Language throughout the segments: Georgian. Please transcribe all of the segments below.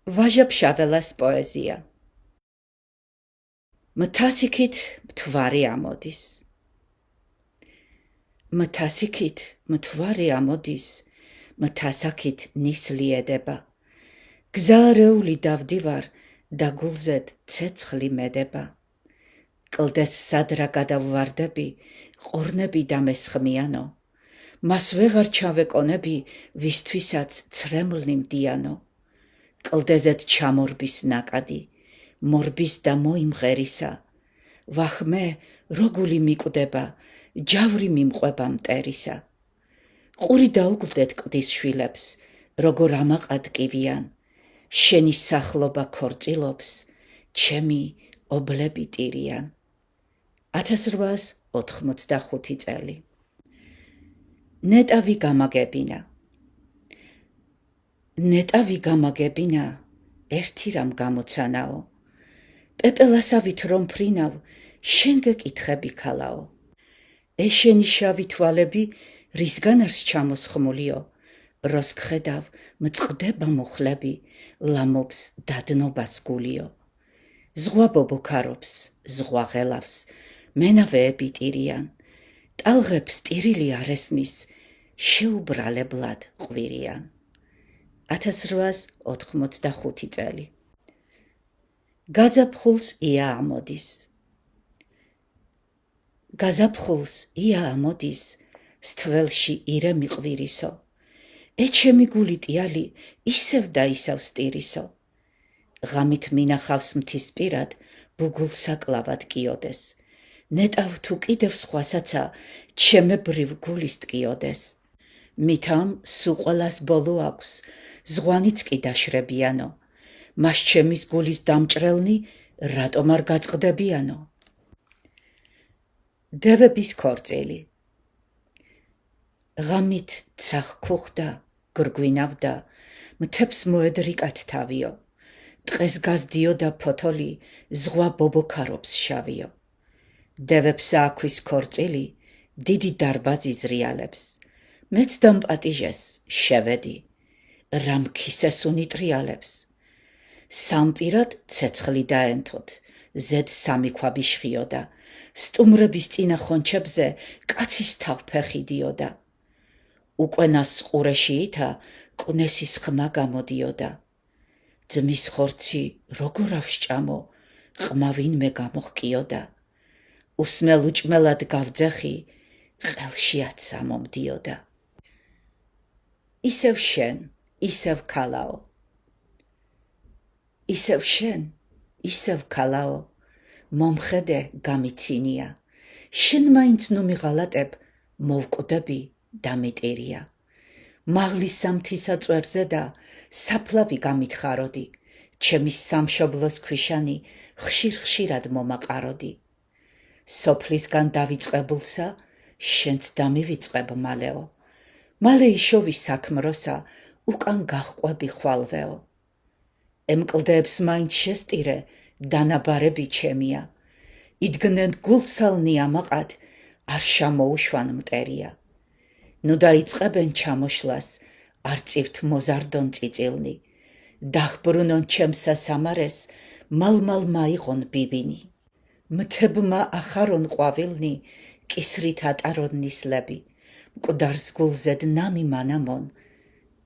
ვაჟა ფშაველას პოეზია. მთასიქით მთვარე ამოდის. მთასიქით მთვარე ამოდის, მთასაქით ნისლიედება. გზარეული დავდივარ და გულზედ ცეცხლი მედება. კლდეს სადრა გადავვარდები, ყორნები დამესხმიანო. მას ვეღარ ჩავეკონები, ვისთვისაც ცრემლნი მდიანო. კლდეზეთ ჩამორბის ნაკადი, მორბის და მოიმღერისა. ვახმე როგული მიკვდება, ჯავრი მიმყვება მტერისა. ყური დაუგლდეთ კლდის შვილებს, როგორ ამაყად კივიან. შენი სახლობა ქორწილობს, ჩემი ობლები ტირიან. 1885 წელი. ნეტავი გამაგებინა. ნეტავი გამაგებინა, ერთი რამ გამოცანაო. პეპელასავით რომ ფრინავ, შენ გეკითხები ქალაო. ეშენი შავი თვალები, რისგან არს ჩამოსხმულიო. როს გხედავ, მწყდება მუხლები, ლამობს დადნობას გულიო. ზღვა ბობოქარობს, ზღვა ღელავს, მენავეები ტირიან. ტალღებს ტირილი არ ესმის, შეუბრალებლად ყვირიან. 1885 წელი. გაზაფხულს ია ამოდის. გაზაფხულს ია ამოდის, სტველში ირე მიყვირისო. ეჩემი გული ტიალი, ისევ და ისევ სტირისო. ღამით მინახავს მთისპირად, ბუგულსაკლავად კიოდეს. ნეტავ თუ კიდევ სხვასაცა, ჩემებრივ გულის ტკიოდეს. მითამ სულ ყველას ბოლო აქვს, ზღვანიც კი დაშრებიანო. მას ჩემის გულის დამჭრელნი, რატომ არ გაწყდებიანო. დევების ქორწილი. ღამით ცახ ქუხდა, გრგვინავდა, მთებს მოედრიკათ თავიო. ტყეს გაზდიოდა ფოთოლი, ზღვა ბობოქარობს შავიო. დევებს ააქვის ქორწილი, დიდი დარბაზი ზრიალებს. მეც დამპატიჟეს, შევედი, რამ ქისეს უნიტრიალებს. სამპირად ცეცხლი დაენთოთ, ზედ სამი ქვაბი შხიოდა. სტუმრების წინა ხონჩებზე კაცის თავფეხი დიოდა. უყვენას ყურეშიითა, კვნესის ხმა გამოდიოდა. ძმის ხორცი როგორ ავსჭამო, ყმა ვინმე გამოჰკიოდა. უსმელ-უჭმელად გავძეხი, ყელშიაც ამომდიოდა. ისევ შენ, ისევ ქალაო. ისევ შენ, ისევ ქალაო, მომხედე გამიცინია. შენ მაინც ნუ მიღალატებ, მოვკვდები და მიტირია. მაღლის სამთისა წვერზე და საფლავი გამითხაროდი. ჩემი სამშობლოს ქვიშანი, ხშირ-ხშირად მომაყაროდი. სოფლისგან დავიწყებულსა, შენც დამივიწყებ მალეო. მალე იშოვი საქმროსა, უკან გაჰყვები ხვალვეო. ემკლდეებს მაინც შესტირე, დანაბარები ჩემია. იდგნენ გულსალნი ამაყად, არ შემოუშვან მტერია. ნუ დაიწყებენ ჩამოშლას, არ წივთ მოზარდონ წიწილნი. დახბრუნონ ჩემსა სამარეს, მალ-მალ მაიღონ ბიბინი. მთებმა ახარონ ყვავილნი, კისრით ატარონ ნისლები. მკვდარს გულზედ ნამი მანამონ,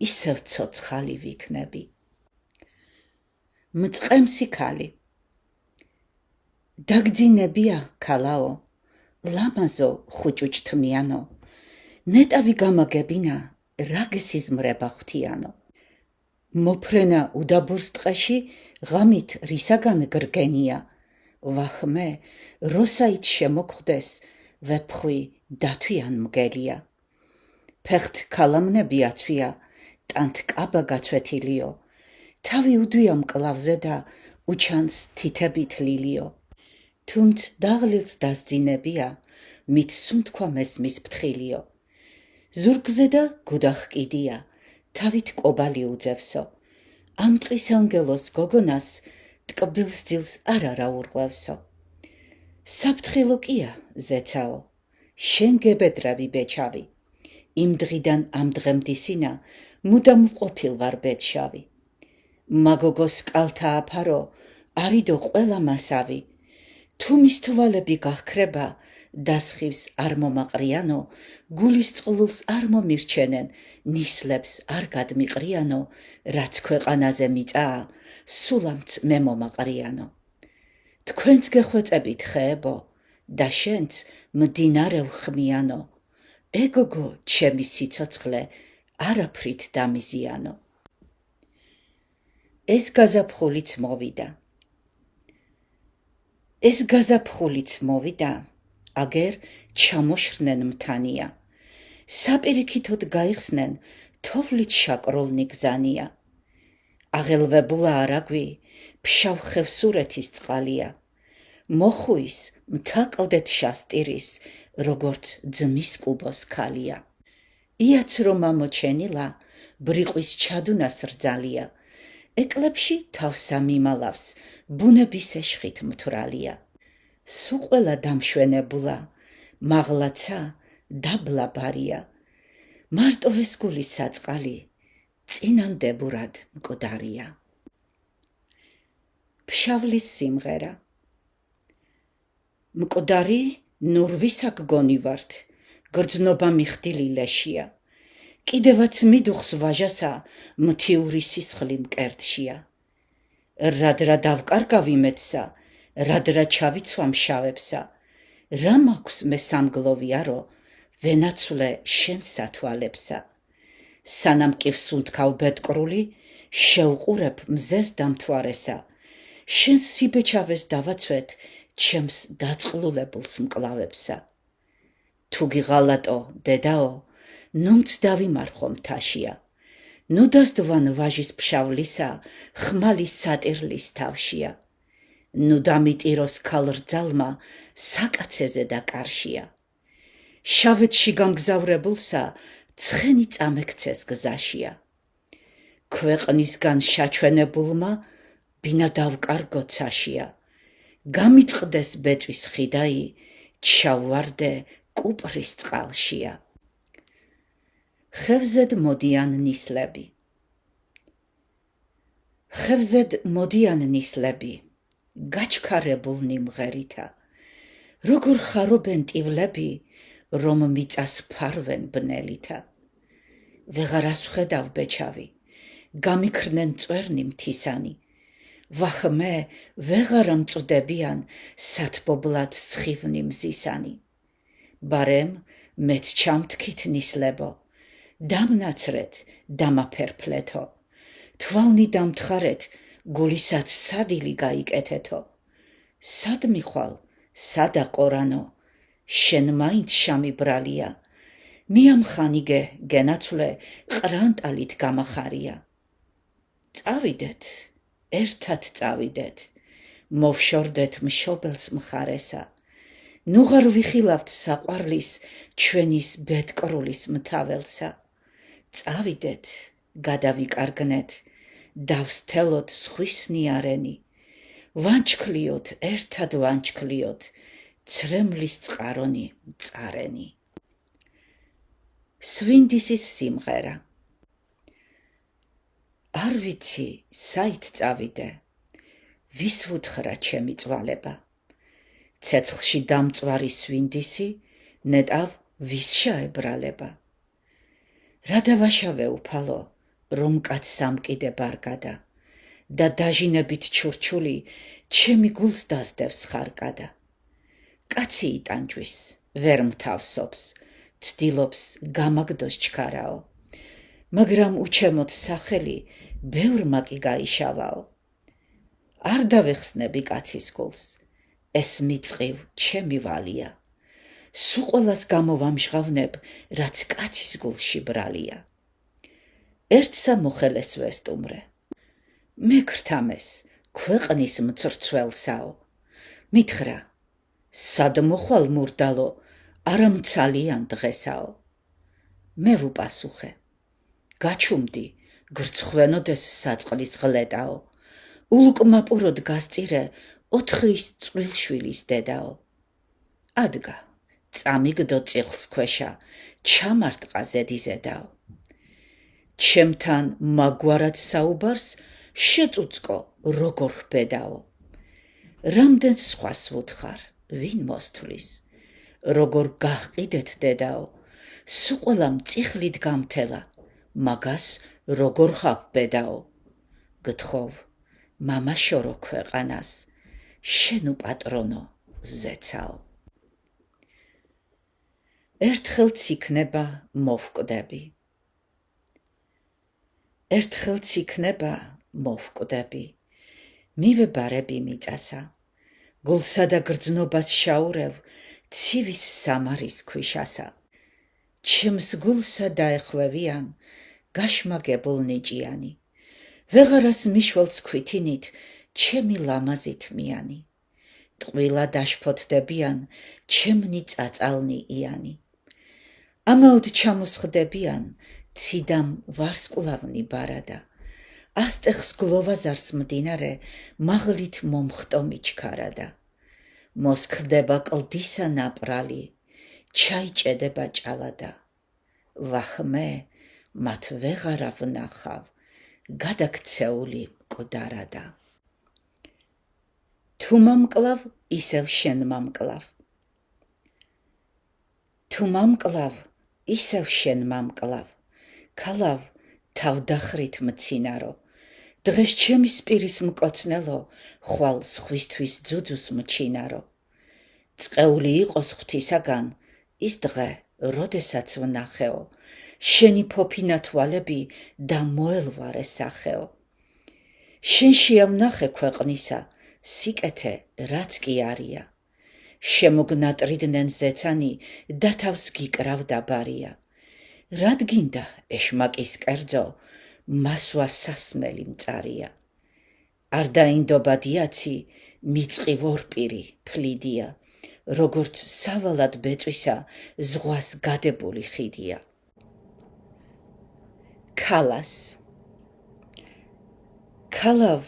ისევ ცოცხალი ვიქნები. მწყემსი ქალი. დაგძინებია ქალაო, ლამაზო ხუჭუჭთმიანო. ნეტავი გამაგებინა, რა გესიზმრება ღვთიანო. მოფრენა უდაბურს ტყეში, ღამით რისაგან გრგენია. ვახმე, როსაით შემოკვდეს, ვეფხვი დათვიან მგელია. ფეხთ ქალამნები აცვია, ტანთ კაბა გაცვეთილიო. თავი უდვია მკლავზე და უჩანს თითები თლილიო. თუმც დაღლილს დასძინებია, მით სუნთქვა მესმის ფთხილიო. ზურგზე და გუდახკიდია, თავით კობალი უძევსო. ამ ტყის ანგელოს გოგონას, ტკბილს ძილს არ არაურღვევსო. საფთხილო კია, ზეცაო, შენ გებედრავი ბეჩავი. იმ დღიდან ამ დღემდე სინა, მუდამ ვყოფილ ვარ ბედშავი. მაგოგოს კალთა აფარო არიდო ყველა მასავი, თუ მის თვალები გახქრება, დასხივს არ მომაყრიანო, გულის წყლულს არ მომირჩენენ, ნისლებს არ გადმიყრიანო, რაც ქვეყანაზე მიწაა, სულამც მე მომაყრიანო. თქვენც გეხვეწებით ხეებო, და შენც მდინარე ვხმიანო, ეგოგო ჩემი სიცოცხლე არაფრით დამიზიანო. ეს გაზაფხულიც მოვიდა, აგერ ჩამოშრნენ მთანია, საპირიქითოდ გაიხსნენ, თოვლით შაკროლნი გზანია. აღელვებულა არაგვი, ფშავ ხევსურეთის წყალია, მოხუის მთა კლდეთ შასტირის, როგორც ძმის კუბოს ქალია. იაც რომ ამოჩენილა, ბრიყვის ჩადუნას რძალია, ეკლებში თავსა მიმალავს, ბუნების ეშხით მთვრალია. სუყველა დამშვენებულა, მაღლაცა დაბლა ბარია, მარტო ეს გულის საწყალი, წინანდებურად მკვდარია. ფშავლის სიმღერა. მკვდარი ნურვისაკ გონი ვართ, გრძნობა მიხდილი ლეშია, კიდევაც მიდუხს ვაჟასა, მთიური სისხლი მკერდშია. რადრა დავკარგავი მეცსა, რადრა ჩავიცვამ შავებსა, რა მაქვს მე სამგლოვიარო, ვენაცვლე შენ სათვალებსა. სანამ კი ვსუნთქავ ბედკრული, შევყურებ მზეს დამთვარესა, შენ სიბეჩავეს დავაცვეთ, ჩემს დაწყლულებულს მკლავებსა. თუ გიღალატო, დედაო, ნუმც დავიმარხო მთაშია, ნუ დასდვან ვაჟის ფშავლისა, ხმალის სატირლის თავშია. ნუ დამიტიროს ქალრძალმა, საკაცეზე და კარშია. შავეთში გამგზავრებულსა, ცხენი წამექცეს გზაშია. ქვეყნისგან შაჩვენებულმა, ბინა დავკარგო ცაშია. გამიწყდეს ბეწვის ხიდაი, ჩავვარდე კუპრის წყალშია. ხევზედ მოდიან ნისლები. ხევზედ მოდიან ნისლები, გაჩქარებულნი მღერითა, როგორ ხარობენ ტივლები, რომ მიწას ფარვენ ბნელითა. ვეღარას ვხედავ ბეჩავი, გამიქრნენ წვერნი მთისანი, ვახმე ვეღარა მწვდებიან, სათბობლად სხივნი მზისანი. ბარემ მეც ჩამთქით ნისლებო, დამნაცრეთ, დამაფერფლეთო, თვალნი დამთხარეთ, გულისაც სადილი გაიკეთეთო. სად მიხვალ, სადა ყორანო, შენ მაინც შამი ბრალია, მიამხანიგე გენაცვლე, ყრანტალით გამახარია. წავიდეთ, ერთად წავიდეთ, მოვშორდეთ მშობელს მხარესა, ნუღარ ვიხილავთ საყვარლის, ჩვენის ბედკრულის მთაველსა. წავიდეთ, გადავიკარგნეთ, დავსთელოთ სხვისნი არენი, ვანჩქლიოთ, ერთად ვანჩქლიოთ, ცრემლის წყარონი მწარენი. სვინდისის სიმღერა. არ ვიცი, საით წავიდე, ვის ვუთხრა ჩემი წვალება, ცეცხლში დამწვარი სვინდისი, ნეტავ ვის შეებრალება. რა დავაშავე უფალო, რომ კაც სამკიდე ბარგადა, და დაჟინებით ჩურჩული, ჩემი გულს დასდევს ხარკადა. კაცი იტანჯვის, ვერ მთავსობს, ცდილობს გამაგდოს ჩქარაო, მაგრამ უჩემოთ სახელი, ბევრმა კი გაიშავაო. არ დავეხსნები კაცის გულს, ეს მიწყივ ჩემი ვალია, სუყოლას გამოვამჟღავნებ, რაც კაცის გულში ბრალია. ერთსა მოხელეს ვესტუმრე, მეკრთამეს ქვეყნის მწრცველსაო, მითხრა, სად მოხვალ მურდალო, არა მცალიან დღესაო. მე ვუპასუხე, გაჩუმდი, გრცხვენოდეს საწყლის ღლეტაო, ულკმაპუროდ გასწირე, 4 წყვილშვილის დედაო. ადგა, წამიგდო წიხლს ქვეშა, ჩამარტყა ზედიზედაო. ჩემთან მაგვარად საუბარს, შეწუწკო როგორ ხბედაო. რამდენს სხვას ვუთხარ, ვინ მოსთვლის, როგორ გაჰყიდეთ დედაო, სულ მწიხლით გამთელა, მაგას როგორ ხაბბედაო. გთხოვ, მამაშორო ქვეყანას, შენ უპატრონო ზეცაო. ერთხელც იქნება მოვკვდები. ერთხელც იქნება მოვკვდები, მივებარები მიწასა, გულსა და გრძნობას შაურევ, ცივის სამარის ქვიშასა. ჩემს გულსა დაეხვევიან, გაშმაგებულ ნიჭიანი, ვეღარას მიშველს ქვითინით, ჩემი ლამაზით მიანი. ტყვილა დაშფოთდებიან, ჩემნი წაწალნი იანი. ამაოდ ჩამოსხდებიან, ციდამ ვარსკვლავნი ბარადა. ასტეხს გლოვაზარს მდინარე, მაღლით მომხტომი ჩქარადა. მოსქდება კლდისა ნაპრალი, ჩაიჭედება ჭალადა. ვახმე, მათ ვეღარა ვნახავ, გადაქცეული მკვდარადა. თუ მომკლავ, ისევ შენ მომკლავ. თუ მომკლავ, ისევ შენ მომკლავ, ქალავ თავდახრით მცინარო. დღეს ჩემი სპირის მკოცნელო, ხვალ სხვისთვის ძუძუს მჩინარო. წყეული იყოს ღვთისაგან, ის დღე, როდესაც ვნახეო, შენი ფოფინა თვალები და მოელვარე სახეო. შენში ავნახე ქვეყნისა, სიკეთე რაც კი არია. შემოგნატრიდნენ ზეცანი და თავს გიკრავდა ბარია. რად გინდა ეშმაკის კერძო, მასვა სასმელი მწარია. არ დაინდობა დიაცი, მიწყივ ორპირი ფლიდია, როგორც სავალად ბეწვისა, ზღვას გადებული ხიდია. ქალას ქალავ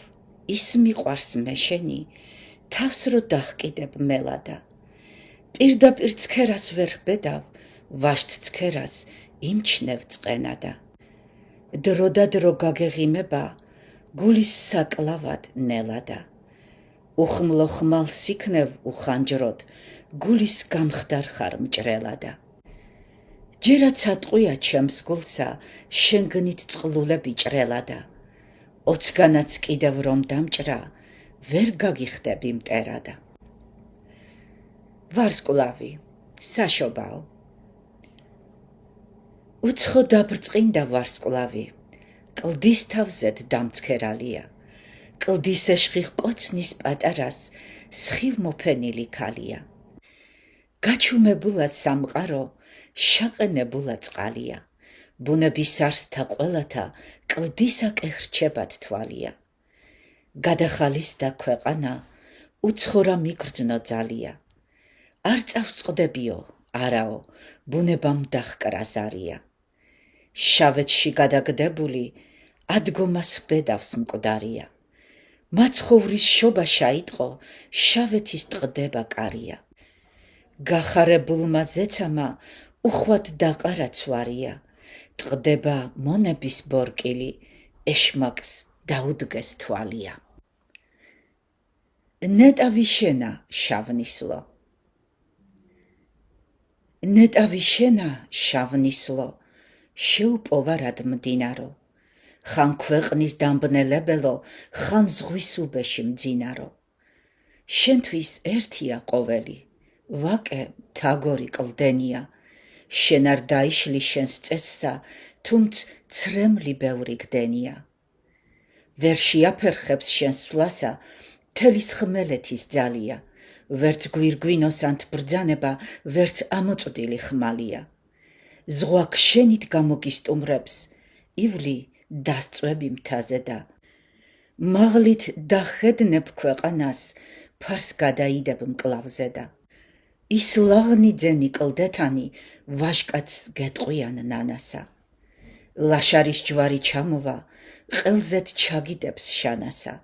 ის მიყვარს მე შენი, თავს რო დახკიდებ მელადა. პირდაპირ ცქერას ვერ ხბედავ, ვაშთ ცქერას იმჩნევ წყენადა. დრო და დრო გაგეღიმება, გულის საკლავად ნელადა. უხმლო ხმალს იქნევ უხანჯროდ, გულის გამხდარ ხარ მჭრელადა. ჯერაც ატყვია ჩემს გულსა, შენგნით წყლულები ჭრელადა. ოცგანაც კიდევ რომ დამჭრა, ვერ გაგიხდები მტერადა. ვარსკვლავი, საშობაო. უცხო დაბრწყინდა ვარსკვლავი, კლდის თავზედ დამცქერალია. კლდის ეშხი ყოცნის პატარას, სხივ მოფენილი ქალია. გაჩუმებულად სამყარო, შაყენებულა წყალია. ბუნების არსთა ყველათა, კლდისაკ ეხრჩებად თვალია. გადახალისდა ქვეყანა, უცხორა მიგრძნო ძალია. არ წავწყდებიო, არაო, ბუნებამ დაჰკრა ზარია. შავეთში გადაგდებული, ადგომას ხბედავს მკვდარია. მაცხოვრის შობა შაიტყო, შავეთის ტყდება კარია. გახარებულმა ზეცამა, უხვად დაყარა ცვარია. ტყდება მონების ბორკილი, ეშმაკს დაუდგეს თვალია. ნეტავი შენა შავნისლო. ნეტავი შენა შავნისლო, შეუპოვა რად მდინარო. ხან ქვეყნის დამბნელებელო, ხან ზღვის უბეში მძინარო. შენთვის ერთია ყოველი, ვაკე თაგორი კლდენია. შენ არ დაიშლი შენს წესსა, თუმც ცრემლი ბევრი გდენია. ვერ შეაფერხებს შენს სვლასა, თელის ხმელეთის ძალია. ვერც გვირგვინოსანთ ბრძანება, ვერც ამოწვდილი ხმალია. ზღვა ქშენით გამოგისტუმრებს, ივლი დასწვები მთაზე და. მაღლით დახედნებ ქვეყანას, ფარს გადაიდებ მკლავზე და. ის ლაღნი ძენი კლდეთანი, ვაჟკაცს გეტყვიან ნანასა. ლაშარის ჯვარი ჩამოვა, ყელზეთ ჩაგიდებს შანასა.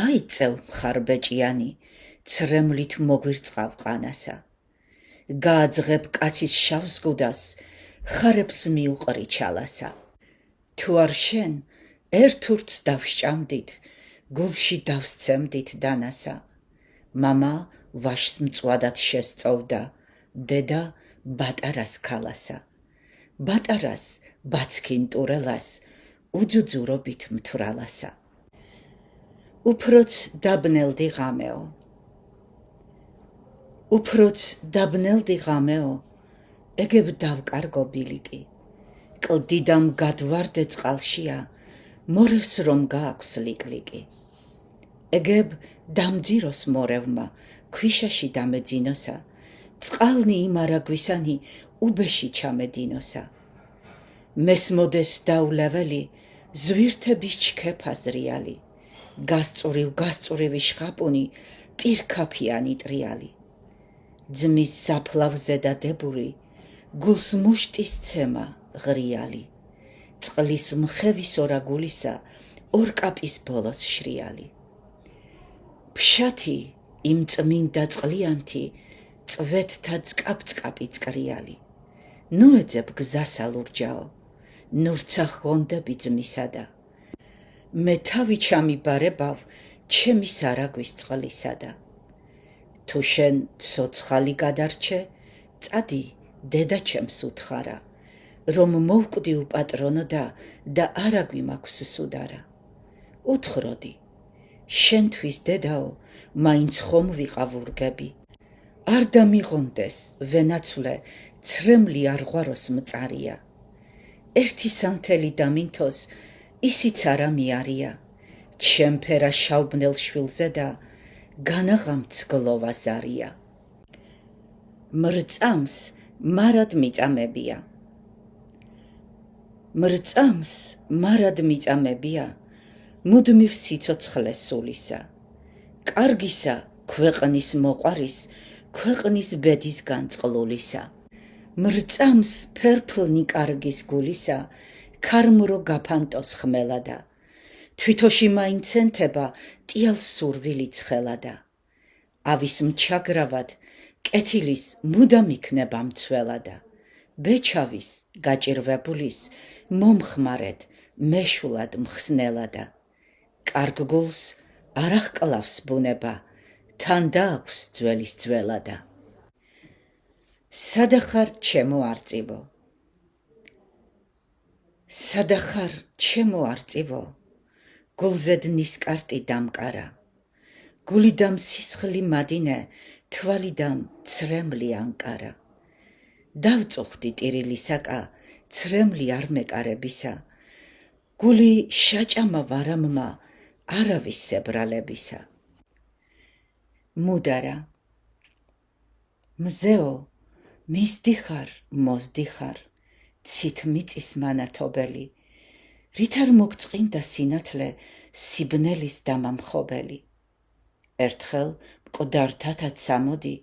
აიწევ მხარბეჭიანი, ცრემლით მოგვირწყავ ყანასა. გააძღებ კაცის შავს გუდას, ხარებს მიუყრი ჩალასა. თუ არ შენ, ერთ ურთს დავსჭამდით, გულში დავსცემდით დანასა. მამა ვაშს მწვადად შესწოვდა, დედა ბატარას ქალასა. ბატარას ბაცქინ ტურელას, უძუძურობით მთვრალასა. უფროც დაბნელდი ღამეო. უფროც დაბნელდი ღამეო, ეგებ დავკარგო ბილიკი. კლდიდამ გადვარდე წყალშია, მორევს რომ გააქვს ლიკლიკი. ეგებ დამძიროს მორევმა, ქვიშაში დამეძინოსა, წყალნი იმარაგვისანი უბეში ჩამედინოსა. მესმოდეს დაულეველი, ზვირთების ჩქეფაზრიალი, გასწურივი შხაპუნი, პირქაფიანი ტრიალი. ძმის საფლავზე დადებური, გულს მუშტის ცემა ღრიალი. წყლის მხევის ორაგულისა, ორკაპის ბოლოს შრიალი. ფშათი იმ წმინდა წყლიანთი, წვეთთა წკაპ-წკაპი წკრიალი. ნუ ეძებ გზასა ლურჯაო, ნურცა ღონდები ძმისადა. მე თავი ჩამიბარებავ, ჩემი სარაგვის წყლისადა. თუ შენ ცოცხალი გადარჩე, წადი დედა ჩემს უთხარა, რომ მოვკვდი უპატრონო და არაგვი მაქვს სუდარა. უთხროდი, შენთვის დედაო, მაინც ხომ ვიყავ ურგები. არ დამიღონდეს ვენაცვლე, ცრემლი არ ღვაროს მწარია. ერთი სანთელი დამინთოს, ისიც არა მიარია. ჩემფერა შავბნელ შვილზე და განაღამც გლოვა ზარია. მრწამს მარად მიწამებია. მრწამს მარად მიწამებია, მუდმივ სიცოცხლე სულისა. კარგისა ქვეყნის მოყვარის, ქვეყნის ბედისგან წყლულისა. მრწამს ფერფლნი კარგის გულისა, ქარმრო გაფანტოს ხმელადა. თვითოში მაინცენთება ტიალს სურვილი ცხელადა. ავის მჩაგრავად, კეთილის მუდამ იქნება მცველადა. ბეჩავის, გაჭირვებულის, მომხმარეთ, მეშულად მხსნელადა. კარგ გულს არ აღკლავს ბუნება, თან დააქვს ძველის ძველადა. სადახარ ჩემო არწივო. სადახარ ჩემო არწივო, გულზედ ნისკარტი დამკარა. გულიდამ სისხლი მადინე, თვალიდამ ცრემლი ანკარა. დავწუხდი ტირილისაკა, ცრემლი არ მეკარებისა. გული შაჭამა ვარამმა, არავის სებრალებისა. მუდარა. მზეო, მისდიხარ, მოსდიხარ, ცით მიწის მანათობელი. რით არ მოგწყინდა სინათლე, სიბნელის დამამხობელი. ერთხელ მკვდართათად სამოდი,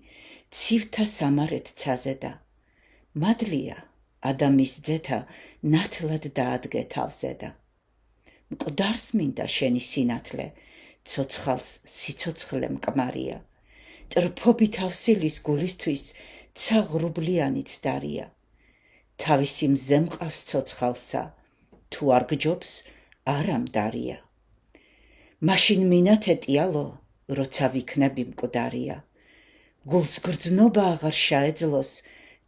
ცივთა სამარეთ ცაზედა. მადლია, ადამის ძეთა, ნათლად დაადგე თავზედა. მკვდარს მინდა შენი სინათლე, ცოცხალს სიცოცხლე მკმარია. ტრფობით ავსილის გულისთვის, ცა ღრუბლიანიც დარია. თავისი მზე მყავს ცოცხალსა, თუ არ გჯობს, არა მდარია. მაშინ მინათე ტიალო, როცა ვიქნები მკვდარია. გულს გრძნობა აღარ შეეძლოს,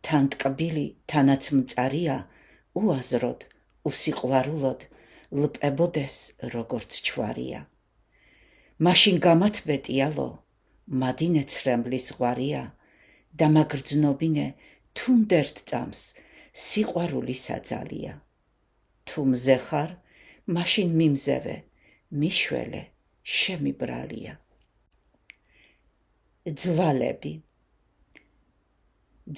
თან ტკბილი, თანაც მწარია, უაზროდ, უსიყვარულოდ, ლპებოდეს, როგორც ჩვარია. მაშინ გამათბე ტიალო, მადინე ცრემლის ღვარია, და მაგრძნობინე, თუ მდერთ წამს, სიყვარულისა ძალია. თუ მზე ხარ, მაშინ მიმზევე, მიშველე, შემიბრალია. ძვალები.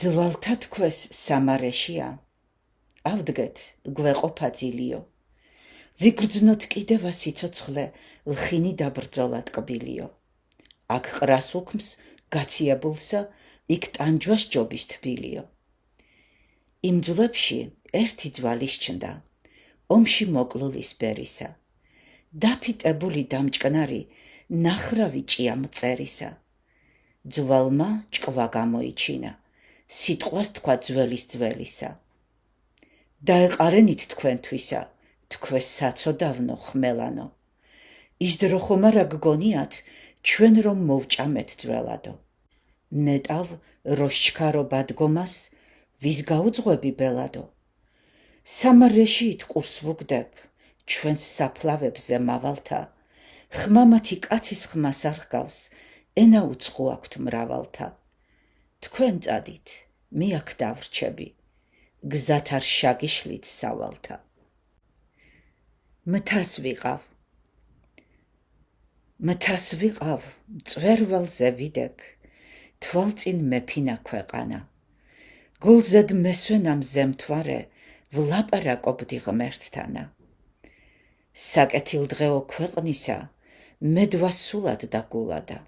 ძვალთა თქვეს სამარეშია, ავდგეთ, გვეყოფა ძილიო. ვიგრძნოთ კიდევა სიცოცხლე, ლხინი დაბრძოლა ტკბილიო. აქ ყრას უქმს, გაციებულსა, იქ ტანჯვას ჯობის თბილიო. იმ ძვლებში ერთი ძვალი სჩნდა, ომში მოკლულის ბერისა. დაფიტებული დამჭკნარი, ნახრავი ჭია მწერისა. ძვალმა ჭკვა გამოიჩინა, სიტყვას თქვა ძველის ძველისა. დაეყარენით თქვენთვისა, თქვეს საცოდავნო ხმელანო, ის დრო ხომ არა გგონიათ, ჩვენ რომ მოვჭამეთ ძველადო. ნეტავ როსჩქარო ბადგომას, ვის გაუძღვები ბელადო. სამარეში იტყურს ვუგდებ, ჩვენს საფლავებზე მავალთა, ხმამათი კაცის ხმას არ ჰგავს, ენა უცხო აქვთ მრავალთა. თქვენ წადით, მე აქ დავრჩები, გზათ არ შაგიშლით სავალთა. მთას ვიყავ, მწვერვალზე ვიდექ, თვალწინ მეფინა ქვეყანა. გულზედ მესვენა მზემთვარე, ვლაპარაკობდი ღმერთთანა. საკეთილდღეო ქვეყნისა, მედვა სულად დაგულადა.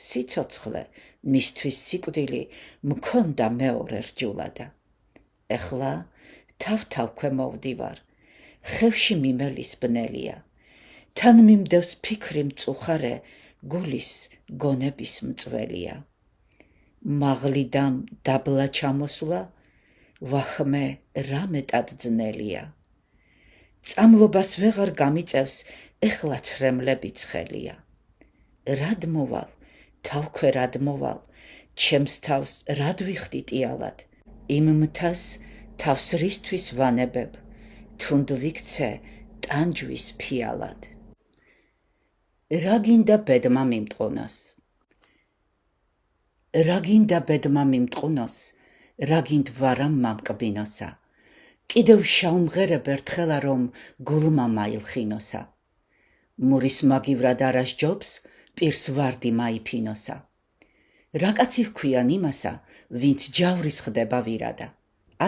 სიცოცხლე, მისთვის სიკვდილი, მქონდა მეორე რჯულადა. ეხლა თავ-თავქვე მოვდივარ, ხევში მიმელის ბნელია. თან მიმდევს ფიქრი მწუხარე, გულის გონების მწველია. მაღლიდან დაბლა ჩამოსვლა, ვახმე რა მეტად ძნელია. წამლობას ვეღარ გამიწევს, ეხლა ცრემლები ცხელია. რად მოვალ, თავქვე რად მოვალ, ჩემს თავს რად ვიხდი ტიალად. იმ მთას თავს რისთვის ვანებებ, თუნდ ვიქცე ტანჯვის ფიალად. რა გინდა ბედმა მიმტყუნოს? რა გინდა ბედმა მიმტყუნოს, რა გინდ ვარამ მამკბინოსა. კიდევ შაუმღერებ ერთხელა, რომ გულმა მაილხინოსა. მურის მაგივრად არასჯობს, პირს ვარდი მაიფინოსა. რა კაცი ჰქვიან იმასა, ვინც ჯავრის ხდება ვირადა.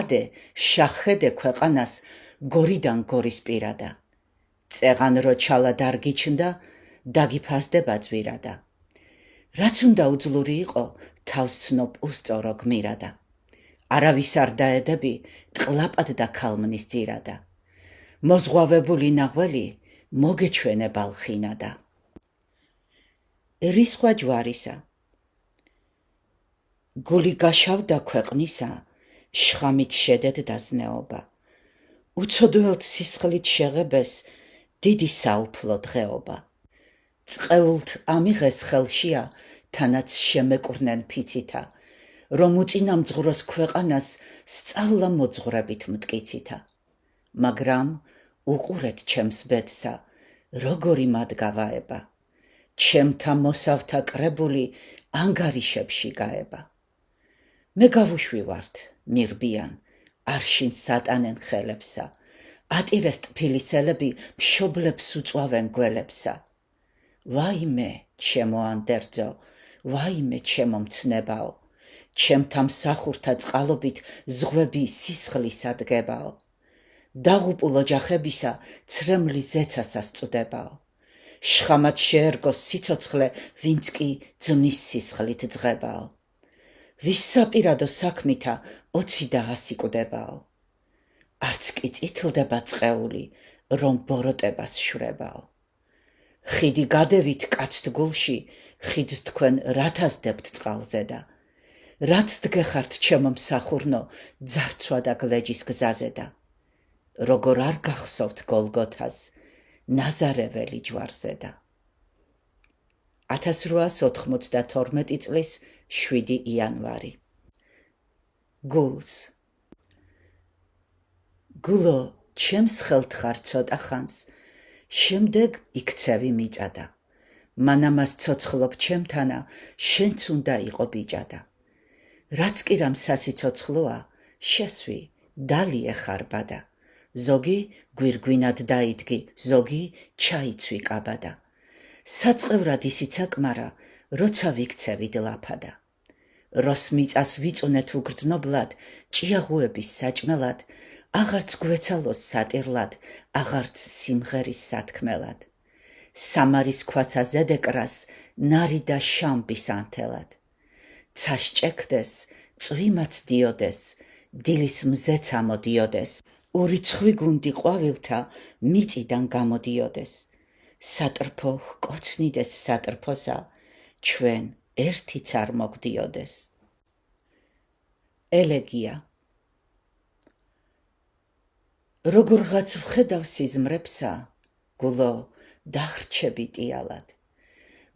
ადე შახედე ქვეყანას, გორიდან გორის პირადა. წეღან რო ჩალად არ გიჩნდა, დაგიფასდება ძვირადა. რაც უნდა უძლური იყო, თავს ცნობ უსწორო გმირადა. არავის არ დაედები, ტყლაპად და ქალმნის ძირადა. მოზღვავებული ნაღველი, მოგეჩვენე ბალხინადა. რისხვა ჯვარისა. გული გაშავდა ქვეყნისა, შხამით შედედ დაზნეობა. უცოდველთ სისხლით შეღებეს, დიდი საუფლო დღეობა. წყეულთ ამიღეს ხელშია, თანაც შემეკვრნენ ფიცითა, რომ უწინამძღვროს ქვეყანას სწავლა მოძღვრებით მტკიცითა. მაგრამ უყურეთ ჩემს ბედსა, როგორი მადგავაება. ჩემთა მოსავთა კრებული ანგარიშებში გაება. მე გავუშვივართ, მირბიან, არშინს ატანენ ხელებსა. ატირეს ტფილისელები, მშობლებს უწვავენ გველებსა. ვაიმე, ჩემო ანდერძო, ვაიმე, ჩემო მცნებაო. ჩემთა მსახურთა წყალობით ზღვები სისხლისა დგებაო. დაღუპულ ოჯახებისა ცრემლი ზეცასას წვდებაო. შხამად შეერგოს სიცოცხლე, ვინც კი ძმის სისხლით ძღებაო. ვის საპირადო საქმითა 20 და 100 კვდებაო. არც კი წითლდება წყეული, რომ ბოროტებას შვრებაო. ხიდი გადევით კაცთ გულში, ხიდს თქვენ რათაზდებთ წყალზედა. რაც დგეხართ ჩემო მსახურნო, ძარცვა და გლეჯის გზაზედა. როგორ არ გახსოვთ გოლგოთას, ნაზარეველი ჯვარზედა. 1892 წლის 7 იანვარი. გულს. გულო, ჩემს ხელთ ხარ ცოტა ხანს, შემდეგ იქცევი მიწადა. მანამას ცოცხლობ ჩემთანა, შენც უნდა იყო ბიჭადა. რაც კი რამ სასიცოცხლოა, შესვი, დალი ეხარბადა. ზოგი გვირგვინად დაიდგი, ზოგი ჩაიცვი კაბადა. საწყევრად ისიც აკმარა, როცა ვიქცევით ლაფადა. როს მიწას ვიწუნეთ უგრძნობლად, ჭიაღუების საჭმელად, აღარც გვეცალოს სატირლად, აღარც სიმღერის სათქმელად. სამარის ქვაცა ზედეკრას, ნარი და შამპის ანთელად. ცას ჭექდეს, წვიმაც დიოდეს, დილის მზეც ამოდიოდეს. ურიცხვი გუნდი ყვავილთა მიწიდან გამოდიოდეს. სატრფო ჰკოცნიდეს სატრფოსა, ჩვენ ერთიც არ მოგდიოდეს. ელეგია. როგორღაც ვხედავ სიზმრებსა, გულო, დახრჩები ტიალად.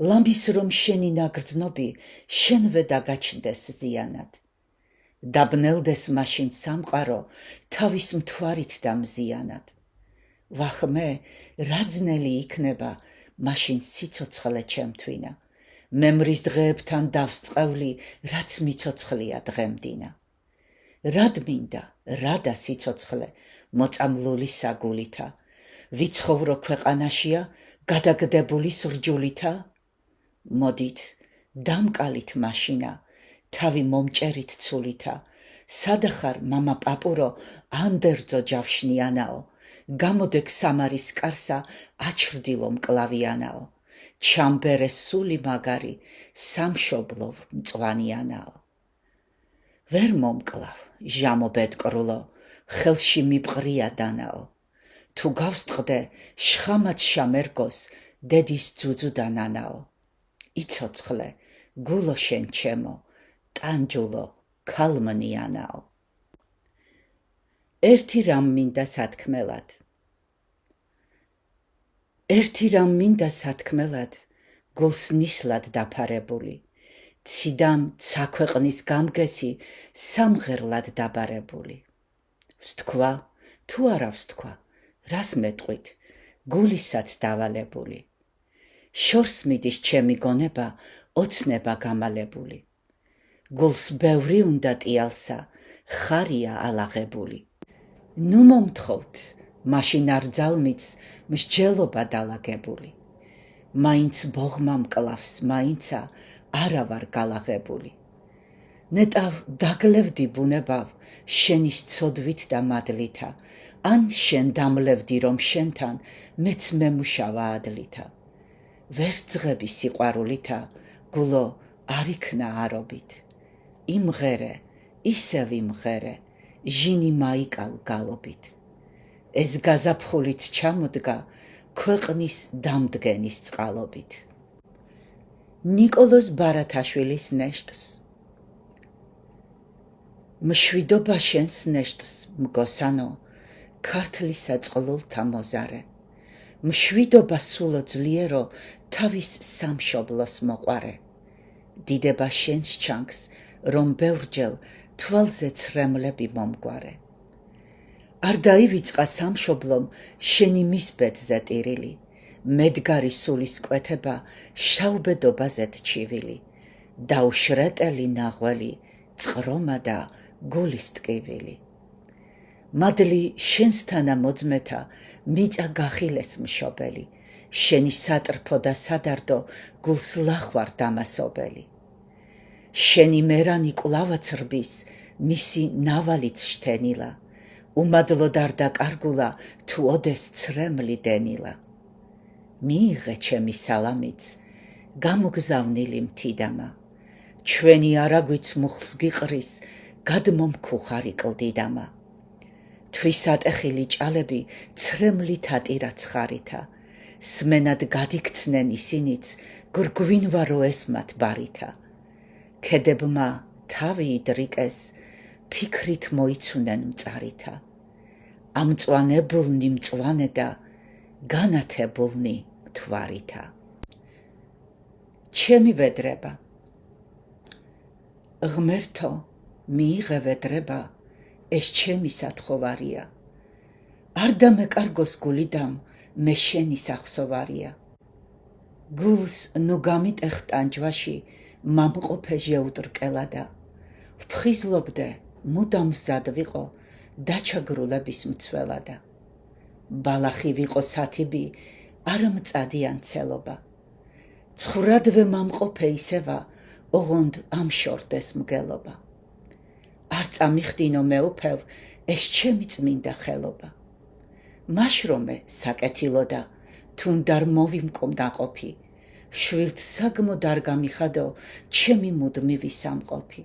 ლამბის რომ შენი ნაგრძნობი, შენვე დაგაჩნდეს ზიანად. დაბნელდეს მაშინ სამყარო, თავის მთვარით და მზიანად. ვახმე, რა ძნელი იქნება, მაშინ სიცოცხლე ჩემთვინა. მემრის დღეებთან დავსწყევლი, რაც მიცოცხლია დღემდინა. რად მინდა, რადა სიცოცხლე, მოწამლული საგულითა, ვიცხოვრო ქვეყანაშია, გადაგდებული სრჯულითა? მოდით, დამკალით მაშინა, თავი მომჭერით ცულითა, სადახარ მამა პაპურო, ანდერძო ჯავშნიანაო, გამოდეგ სამარის კარსა, აჩრდილო მკლავიანაო, ჩამბერე სული მაგარი, სამშობლოვ მწვანიანაო. ვერ მომკლავ, ჟამო ბედკრულო, ხელში მიბყრია დანაო. თუ გავსწყდე, შხამად შამერგოს, დედის ძუძუდა ნანაო. იცოცხლე, გულო შენ ჩემო, ტანჯულო, ქალმნიანაო. ერთი რამ მინდა სათქმელად. ერთი რამ მინდა სათქმელად, გულს ნისლად დაფარებული, ციდან ცაქვეყნის გამგესი, სამღერლად დაბარებული. ვსთქვა, თუ არა ვსთქვა, რას მეტყვით, გულისაც დავალებული. შორს მიდის ჩემი გონება, ოცნება გამალებული. გულს ბევრი უნდა ტიალსა, ხარია ალაღებული. ნუ მომთხოვთ, მაშინ არ ძალმიც, მსჯელობა დალაგებული. მაინც ბოღმა მკლავს, მაინცა არა ვარ გალაღებული. ნეტავ დაგლევდი ბუნებავ, შენის ცოდვით და მადლითა, ან შენ დამლევდი რომ შენთან, მეც მემუშავა ადლითა. ვერ ძღები სიყვარულითა, გულო, არ იქნა არობით. იმღერე, ისევ იმღერე, ჟინი მაიკალ გალობით. ეს გაზაფხულიც ჩამოდგა, ქვეყნის დამდგენის წყალობით. ნიკოლოზ ბარათაშვილის ნეშტს. მშვიდობა შენს ნეშტს, მგოსანო, ქართლისა წყლულთა მოზარე. მშვიდობა სულო ძლიერო, თავის სამშობლოს მოყვარე. დიდება შენს ჩანს, რომ ბევრჯერ თვალზე ცრემლები მომგვარე. არ დაივიწყა სამშობლომ შენი მისბედზე ტირილი, მედგარი სულის კვეთება შავბედობაზეთ ჩივილი, დაუშრეტელი ნაღველი, წყრომა და გულის ტკივილი. მადლი შენსთანა მოძმეთა, მიწა გახილეს მშობელი, შენი სატრფო და სადარდო, გულს ლახვარ დამასობელი. შენი მერანი კვლავაც რბის, მისი ნავალიც შთენილა, უმადლოდ არ დაკარგულა, თუ ოდეს ცრემლი დენილა. მიიღე ჩემი სალამიც, გამოგზავნილი მთიდამა, ჩვენი არაგვიც მუხლს გიყრის, გადმომქუხარი კლდიდამა. თვის ატეხილი ჭალები ცრემლით ატირა ცხარითა, სმენად გადიქცნენ ისინიც, გრგვინვარო ესმათ ბარითა. ქედებმა თავი იდრიკეს, ფიქრით მოიცუნენ მწარითა. ამწვანებულნი მწვანე და განათებულნი მთვარითა. ჩემი ვედრება. ღმერთო, მიიღე ვედრება, ეს ჩემი სათხოვარია. არ დამეკარგოს გულიდამ, მე შენი სახსოვარია. გულს ნუ გამიტეხ ტანჯვაში, მამყოფე ჟეუტრკელადა. ვფხიზლობდე, მუდამ მზად ვიყო, დაჩაგრულების მცველადა. ბალახი ვიყო სათიბი, არ მწადიან ცელობა. ცხრადვე მამყოფე ისევა, ოღონდ ამშორდეს მგელობა. არ წამიხდინო მეუფევ, ეს ჩემი წმინდა ხელობა. მაშრომე საკეთილოდა, თუნდარ მოვიმკომ დაყოფი, შვილთ საგმოდ არ გამიხადო, ჩემი მუდმივი სამყოფი.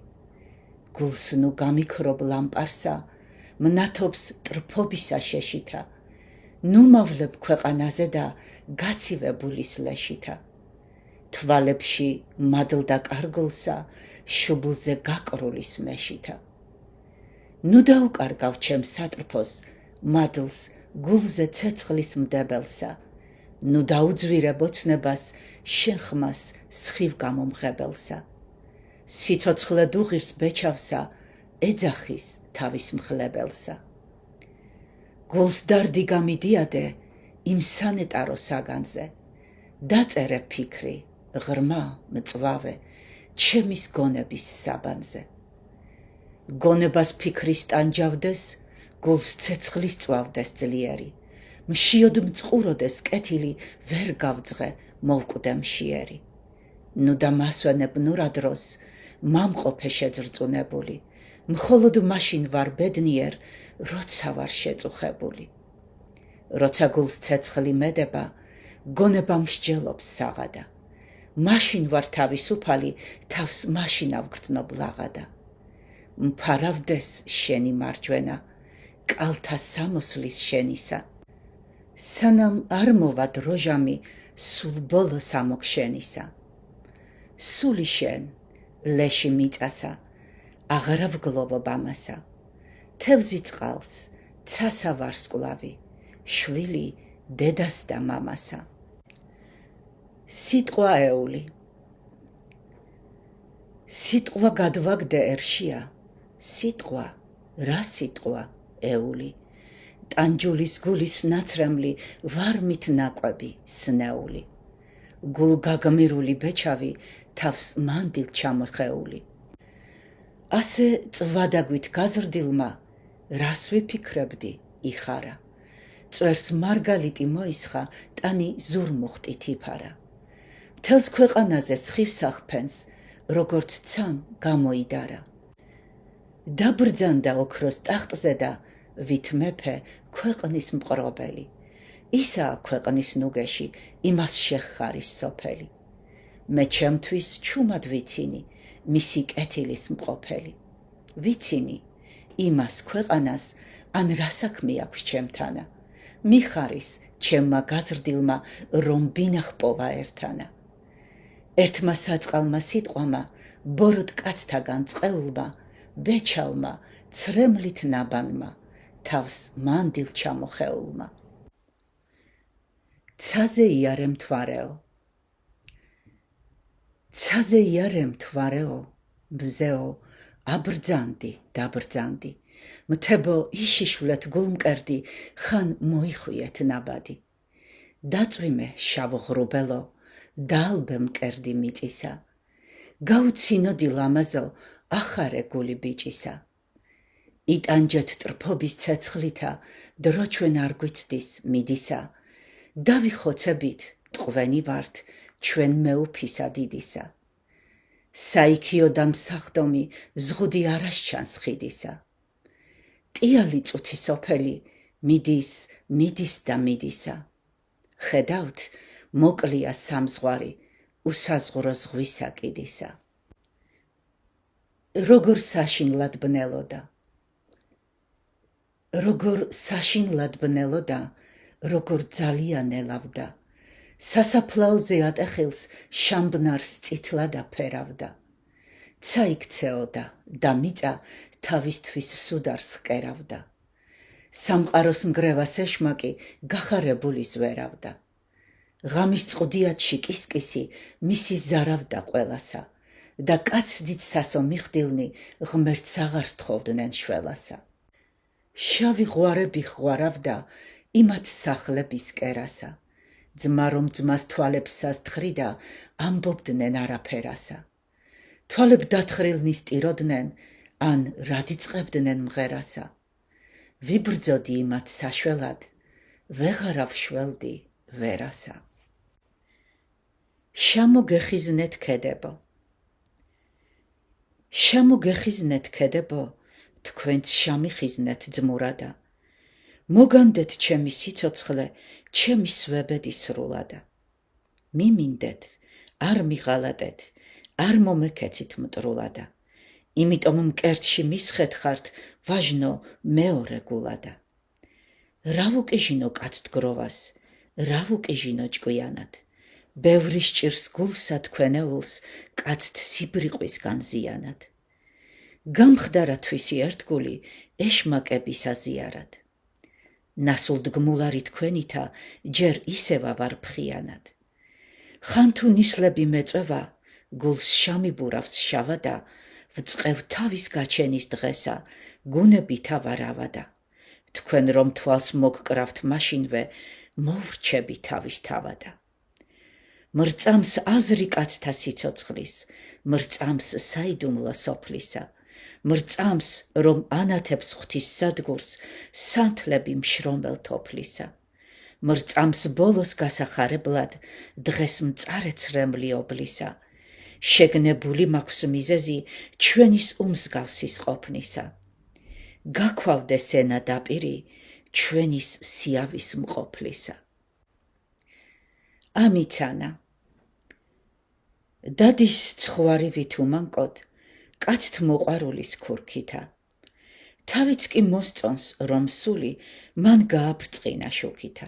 გულს ნუ გამიქრობ ლამპარსა, მნათობს ტრფობისა შეშითა, ნუ მავლებ ქვეყანაზე და გაცივებულის ლეშითა. თვალებში მადლდა კარგულსა, შუბლზე გაკრულის მეშითა. ნუ დაუკარგავ ჩემს სატრფოს, მადლს გულზე ცეცხლის მდებელსა, ნუ დაუძვირებ ოცნებას შენ ხმას სხივ გამომღებელსა. სიცოცხლე დუღირს ბეჩავსა, ეძახის თავის მხლებელსა. გულს დარდი გამიდიადე იმ სანეტარო საგანზე, დაწერე ფიქრი, ღრმა, მწვავე, ჩემის გონების საბანზე. გონებას ფიქრის ტანჯავდეს, გულს ცეცხლის წვავდეს ძლიერი, მშიოდ მწყუროდეს კეთილი, ვერ გავძღე, მოვკვდე მშიერი. ნუ და მასვენებ ნურა დროს, მამყოფე შეძრწუნებული, მხოლოდ მაშინ ვარ ბედნიერ, როცა ვარ შეწუხებული. როცა გულს ცეცხლი მედება, გონება მსჯელობს საღადა. მაშინ ვარ თავისუფალი, თავს მაშინ ავგრძნობ ლაღადა. მფარავდეს შენი მარჯვენა, კალთა სამოსლის შენისა. სანამ არ მოვა დროჟამი, სულ ბოლოს ამოგშენისა. სული შენ, ლეში მიწასა, აღარ ავგლოვობ ამასა. თევზი წყალს, ცასა ვარსკვლავი, შვილი დედას და მამასა. სიტყვა ეული. სიტყვა გადვაგდე ერშია, სიტყვა, რა სიტყვა ეული. ტანჯულის გულის ნაცრემლი, ვარმით ნაკვები სნეული. გულ გაგმირული ბეჩავი, თავს მანდილ ჩამრხეული. ასე წვადაგვით გაზრდილმა, რას ვიფიქრებდი იხარა. წვერს მარგალიტი მოისხა, ტანი ზურმუხტით იფარა. მთელს ქვეყანაზე სხივს აღფენს, როგორც ცამ გამოიდარა. დაბრძანდა ოქროს ტახტზე და ვით მეფე ქვეყნის მყრობელი. ისაა ქვეყნის ნუგეში, იმას შეხხარის სოფელი. მე ჩემთვის ჩუმად ვიცინი, მისი კეთილის მყოფელი. ვიცინი, იმას ქვეყანას, ან რა საქმე აქვს ჩემთანა. მიხარის ჩემმა გაზრდილმა, რომ ბინა ჰპოვა ერთანა. ერთმა საწყალმა სიტყვამა, ბოროტ კაცთაგან წყეულმა, ბეჩავმა, ცრემლით ნაბანმა, თავს მანდილ ჩამოხეულმა. ცაზე იარე მთვარეო. ცაზე იარე მთვარეო, ბზეო, აბრძანდი, დაბრძანდი. მთებო იშიშვლეთ გულმკერდი, ხან მოიხვიეთ ნაბადი. დაწვიმე შავ ღრუბელო, დაალბე მკერდი მიწისა. გაუცინოდი ლამაზო, ახარე გული ბიჭისა. იტანჯეთ ტრფობის ცეცხლითა, დრო ჩვენ არ გვიცდის მიდისა. დავიხოცებით, ტყვენი ვართ, ჩვენ მეუფისა დიდისა. საიქიო და მსახდომი, ზღუდი არ ასჩანს ხიდისა. ტიალი წუთი სოფელი, მიდის, მიდის და მიდისა. ხედავთ, მოკლია სამზღვარი, უსაზღვრო ზღვისა კიდისა. როგორ საშინლად ბნელოდა. როგორ საშინლად ბნელოდა, როგორ ძალიან ელავდა. სასაფლაოზე ატეხილს შამბნარს წითლად აფერავდა. ცა იქცეოდა და მიწა თავისთვის სუდარს ჰკერავდა. სამყაროს ნგრევას ეშმაკი გახარებული ზვერავდა. ღამის წყუდიათში კისკისი მისი ზარავდა ყველასა და კაცდით სასო მიხდილნი ღმერთს აღარ სთხოვდნენ შველასა. შავი ღვარები ღვარავდა იმათ სახლების კერასა. ძმა რომ ძმას თვალებს სასთხრიდა, ამბობდნენ არაფერასა. თვალებ დათხრილნი სტიროდნენ, ან რადიწყებდნენ მღერასა. ვიბრძოდი იმათ საშველად, ვეღარავ შველდი ვერასა. შამოგეხიზნეთ ქედებო. შამოგეხიზნეთ ქედებო, თქვენც შამიხიზნეთ ძმურადა. მოგანდეთ ჩემი სიცოცხლე, ჩემი სვებედი სრულადა. მიმინდეთ, არ მიღალატეთ, არ მომექეცით მტრულადა. იმიტომ მკერდში მისხეთ ხართ, ვაჟნო მეორე გულადა. რა ვუკიჟინო კაცთ გროვას, რა ვუკიჟინო ჭკვიანად. ბევრი სჭირს გულსა თქვენეულს, კაცთ სიბრიყვის განზიანად. გამხდარა თვისი ერთგული, ეშმაკების აზიარად. ნასულდგმულარი თქვენითა ჯერ ისევა ვარ ფრიანად. ხან თუ ნისლები მეწევა, გულს შამიბურავს შავადა, ვწყევ თავის გაჩენის დღესა, გუნებითა ვარავადა. თქვენ რომ თვალს მოგკრავთ მაშინვე, მოვრჩები თავის თავადა. მრწამს აზრი კაცთა სიცოცხლის, მრწამს საიდუმლო სოფლისა, მრწამს რომ ანათებს ღვთის სადგურს, სანთლები მშრომელ თოფლისა. მრწამს ბოლოს გასახარებლად, დღეს მწარე ცრემლიობლისა. შეგნებული მაქვს მიზეზი ჩვენის უმსგავსის ყოფნისა. გაქვავდეს ენა დაპირი ჩვენის სიავის მყოფლისა. ამიცანა დადის ცხვარი ვით უმანკოდ, კაცთ მოყვარულის ქურქითა. თავიც კი მოსწონს, რომ სული მან გააბრწყინა შუქითა.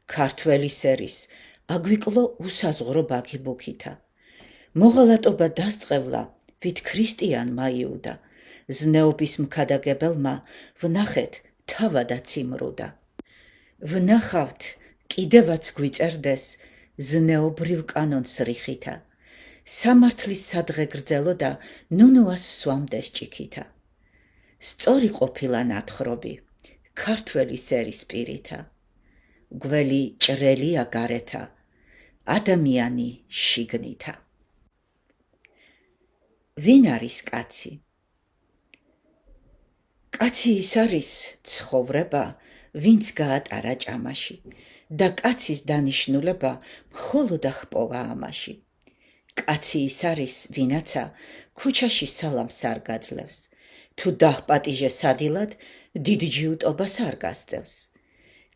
ქართველი სერის აგვიკლო უსაზღრო ბაგი ბუქითა. მოღალატობა დასწყევლა, ვით ქრისტიანმა იუდა, ზნეობის მქადაგებელმა ვნახეთ თავადა ციმრუდა. ვნახავთ კიდევაც გვიწერდეს ზნეობრივ კანონს რიხითა. სამართლის სადღე გრძელოდა ნუნუას სვამდეს ჭიქითა. სწორი ყოფილა ნათხრობი ქართველი სერის პირითა. გველი ჭრელია გარეთა, ადამიანი შიგნითა. ვინ არის კაცი? კაცი ის არის ცხოვრება, ვინც გაატარა ჭამაში და კაცის დანიშნულება მხოლოდ ახპოვა ამაში. კაცი ის არის, ვინაცა ქუჩაში სალამს არ გაძლევს, თუ დაჰპატიჟე სადილად დიდ ჯიუტობას არ გასწევს.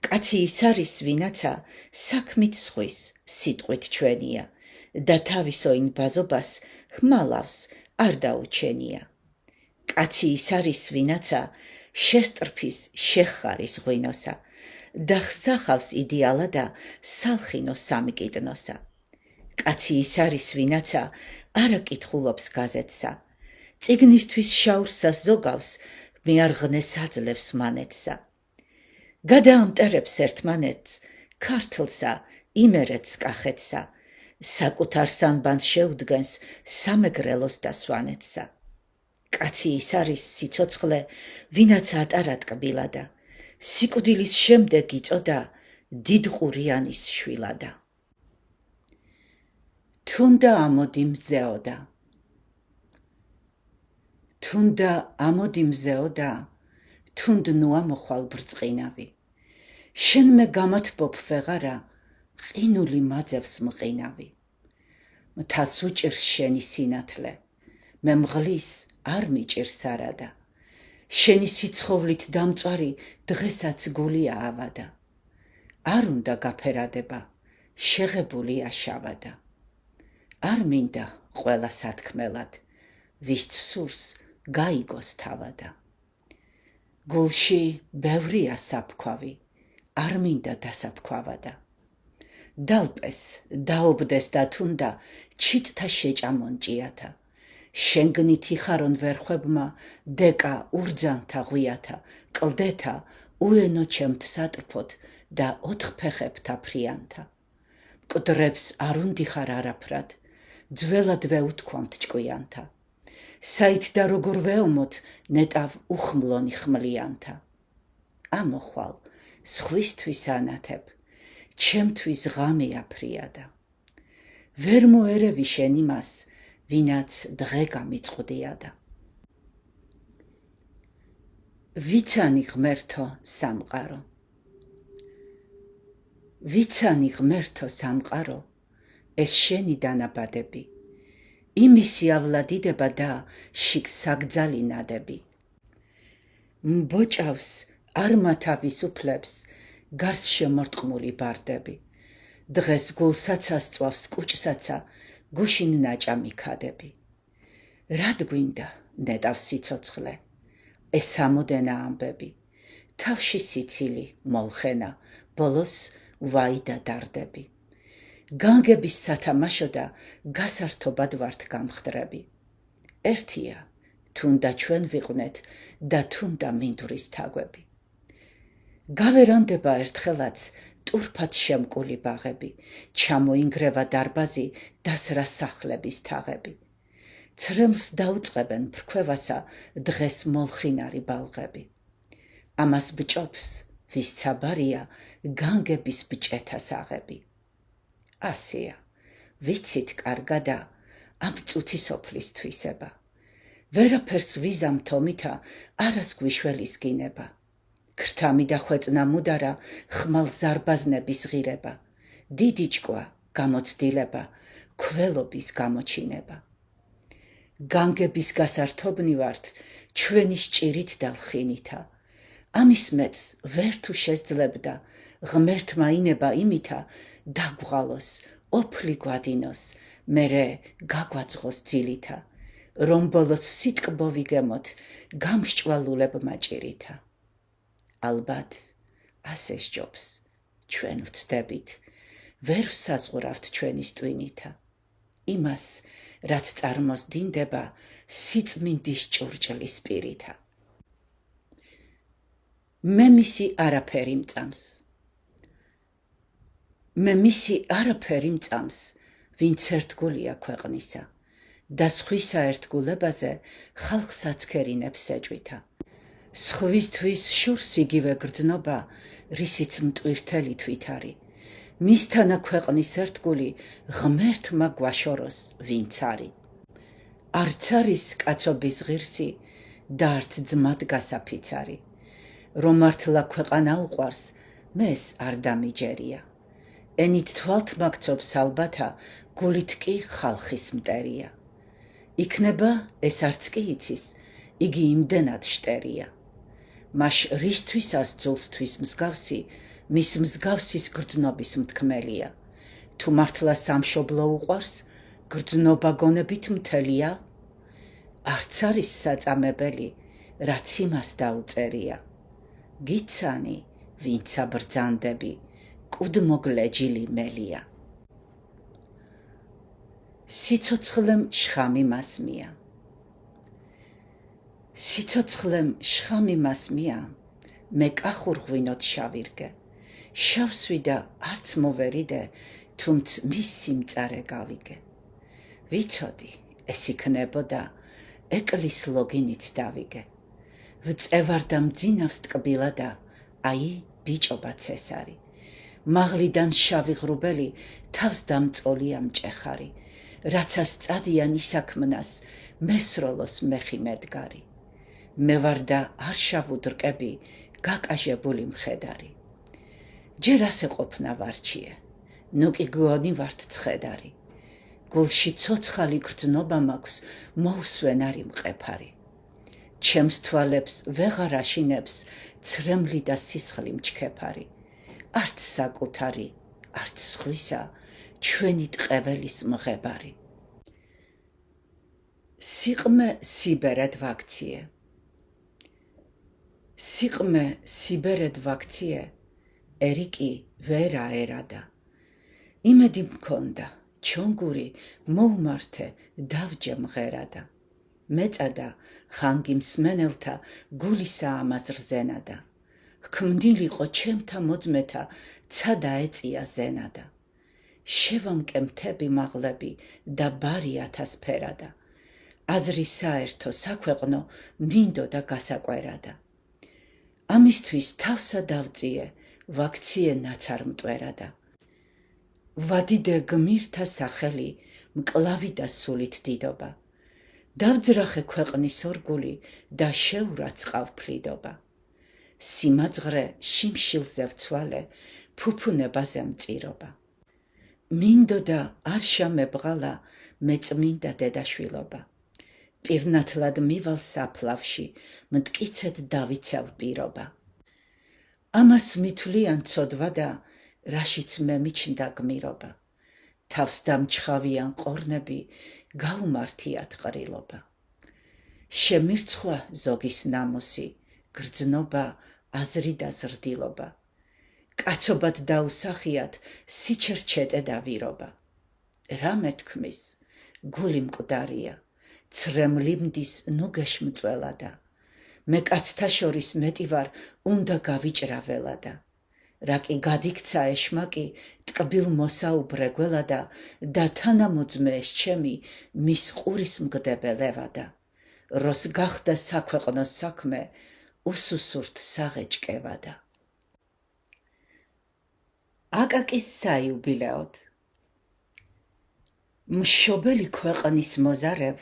კაცი ის არის, ვინაცა საქმით სხვის სიტყვით ჩვენია და თავისო ინბაზობას ხმალავს არ დაუჩენია. კაცი ის არის, ვინაცა შესტრფის შეხარის ღვინოსა და ხსახავს იდეალა სალხინო სამკიდნოსა. კაცი ის არის, ვინაცა არ აკითხულობს გაზეთსა, წიგნისთვის შაურსას ზოგავს, მიარღნეს აძლევს მანეთსა. გადაამტერებს ერთმანეთს, ქართლსა, იმერეთს კახეთსა, საკუთარ სანბანს შეუდგენს სამეგრელოს და სვანეთსა. კაცი ის არის სიცოცხლე, ვინაც ატარა ტკბილადა, სიკვდილის შემდეგ იწოდა დიდყურიანის შვილადა. თუნდა ამოდი მზეოდა. თუნდა ამოდი მზეოდა, თუნდ ნუ ამოხვალ ბრწყინავი. შენ მე გამათბობ ვეღარა, ყინული მაძევს მყინავი. მთას უჭირს შენი სინათლე, მე მღლის არ მიჭირს არადა. შენი სიცხოვლით დამწვარი დღესაც გულია ავადა. არ უნდა გაფერადება, შეღებული აშავადა. არ მინდა ყველა სათქმელად, ვისც სურს გაიგოს თავადა. გულში ბევრია საფქვავი, არ მინდა დასაფქვავადა. დალპეს, დაობდეს და თუნდა ჩიტთა შეჭამონჭიათა. შენგნით იხარონ ვერხვებმა დეკა ურძანთა ღვიათა, კლდეთა უენო ჩემთ სატრფოთ და ოთხფეხებთა ფრიანთა. მკვდრებს არ უნდიხარ არაფრად, ძველად ვეუთქვამთ ჭკვიანთა. საით და როგორ ვეომოთ ნეტავ უხმლონი ხმლიანთა. ამოხვალ, სხვისთვის ანათებ, ჩემთვის ღამეა ფრიადა. ვერ მოერევი შენ იმას, ვინაც დღე გამიწყდიადა. ვიცანი ღმერთო სამყარო. ვიცანი ღმერთო სამყარო, ეს შენი დანაბადები, იმისი ავლადიდება და შიგ საგძალი ნადები. მბოჭავს არმა თავისუფლებს, გარს შემორტყმული ბარდები. დღეს გულსაცა სწვავს კუჭსაცა, გუშინ ნაჭამი ქადები. რად გვინდა ნეტავ სიცოცხლე, ეს ამოდენა ამბები, თავში სიცილი მოლხენა, ბოლოს ვაი და დარდები. განგების სათამაშო და გასართობად ვართ გამხდრები. ერთია, თუნდა ჩვენ ვიყვნეთ და თუნდა მინდვრის თაგვები. გავერანდება ერთხელაც ტურფად შემკული ბაღები, ჩამოინგრევა დარბაზი დასრა სახლების თაღები. ცრემლს დაუწყებენ ფრქვევასა დღეს მოლხინარი ბალღები. ამას ბჭობს, ვის ცაბარია განგების ბჭეთა საღები. ასია, ვიცით კარგადა ამ წუთი სოფლის თვისება. ვერაფერს ვიზამ თომითა არას გვიშველის გინება. ქრთამი და ხვეწნა მუდარა ხმალ ზარბაზნების ღირება. დიდი ჭკვა გამოცდილება, ქველობის გამოჩინება. განგების გასართობნი ვართ ჩვენი სჭირით და ლხინითა. ამის მეც ვერ თუ შესძლებდა ღმერთმა ინება იმითა დაგვღალოს, ოფლი გვადინოს, მერე გაგვაძღოს ძილითა, რომ ბოლოს სიტკბო ვიგემოთ გამსჭვალულებმა ჭირითა. ალბათ ასე სჯობს, ჩვენ ვცდებით, ვერ ვსაზღურავთ ჩვენი სტვინითა. იმას, რაც წარმოსდინდება სიწმინდის ჭურჭლის პირითა. მე მისი არაფერი მწამს. მე მისი არაფერი მწამს, ვინც ერთგულია ქვეყნისა და სხვისა ერთგულებაზე ხალხს აცქერინებს ეჭვითა. სხვისთვის შურს იგივე გრძნობა, რისიც მტვირთელი თვითარი. მისთანა ქვეყნის ერთგული ღმერთმა გვაშოროს ვინც არის. არც არის კაცობის ღირსი და არც ძმად გასაფიცარი. რომ მართლა ქვეყანა უყვარს, მეს არ დამიჯერია. ენით თვალთ მაგცობს ალბათა, გულით კი ხალხის მტერია. იქნება ეს არც კი იცის, იგი იმდენად შტერია. მაშ რისთვისას ძულსთვის მსგავსი, მის მსგავსის გრძნობის მთქმელია. თუ მართლა სამშობლო უყვარს, გრძნობა გონებით მთელია. არც არის საწამებელი, რაც იმას დაუწერია. გიცანი, ვინცა ბრძანდები, კუდმოგლეჯილი მელია. სიცოცხლემ შხამი მასმია. სიცოცხლემ შხამი მასმია, მე კახურღვინოთ შავირგე. შავსვი და არც მოვერიდე, თუმც მის სიმწარე გავიგე. ვიცოდი, ეს იქნებოდა, ეკლის ლოგინიც დავიგე. ვწევარ და მძინავს ტკბილა და აი ბიჭობაც ეს არის. მაღლიდან შავი ღრუბელი თავს დამწოლია მჭეხარი. რაცას წადიან ისაქმნას, მესროლოს მეხი მედგარი. მე ვარ და არ შავუდრკები, გაკაჟებული მხედარი. ჯერ ასე ყოფნა ვარჩიე, ნუ კი გონი ვართ ცხედარი. გულში ცოცხალი გრძნობა მაქვს, მოусვენ არი მყეფარი. ჩემს თვალებს ვეღარ აშინებს, ცრემლი და სისხლი მჩქეფარი. არც საკუთარი, არც სხვისა, ჩვენი ტყეველის მღებარი. სიყმე სიბერედ ვაქციე. სიყმე სიბერედ ვაქციე, ერიკი ვერა ერადა. იმედი მქონდა, ჩონგური მოუმართე დავჯე მღერადა. მეწადა ხანგი მსმენელთა გულისა ამას რზენადა. ჰქმნილიყო ჩემთა მოძმეთა, ცადა ეწია ზენადა. შევამკე მთები მაღლები და ბარი ათასფერადა. აზრი საერთო საქვეყნო მინდოდა გასაკვერადა. ამისთვის თავსა დავწიე, ვაქციე ნაცარ მტვერადა. ვადიდე გმირთა სახელი, მკლავი და სულით დიდობა. დავძრახე ქვეყნის ორგული და შეურა წყალფრიდობა. სიმაძღრე შიმშილზე ვცვალე, ფუფუნებაზე მწირობა. მინდოდა არ შემებღალა მეწმინდა დედაშვილობა. პირნათლად მივალ საფლავში, მტკიცედ დავიცავ პირობა. ამას მithვლიან ცოდვა და რაშიც მე მიჩნდა გმირობა. თავს დამჩხავიან ყორნები, გაუმართიათ ყრილობა. შემირცხვა ზოგის ნამოსი, გრძნობა, აზრი და ზრდილობა. კაცობად დაუსახიათ, სიჩერჩეტე და ვირობა. რა მეთქმის, გული მკვდარია, ცრემლი მდის ნუგეშ მწველადა. მე კაცთა შორის მეტი ვარ, უნდა გავიჭრა ველადა. რა კი გადიქცა ეშმაკი, ტკბილ მოსაუბრე გველადა და თანამოძმე ეს ჩემი მის ყურის მგდებელევადა. როს გახდა საქვეყნოს საქმე, უსუსურთ საღეჭკევადა. აკაკის საიუბილეოდ. მშობელი ქვეყნის მოზარევ,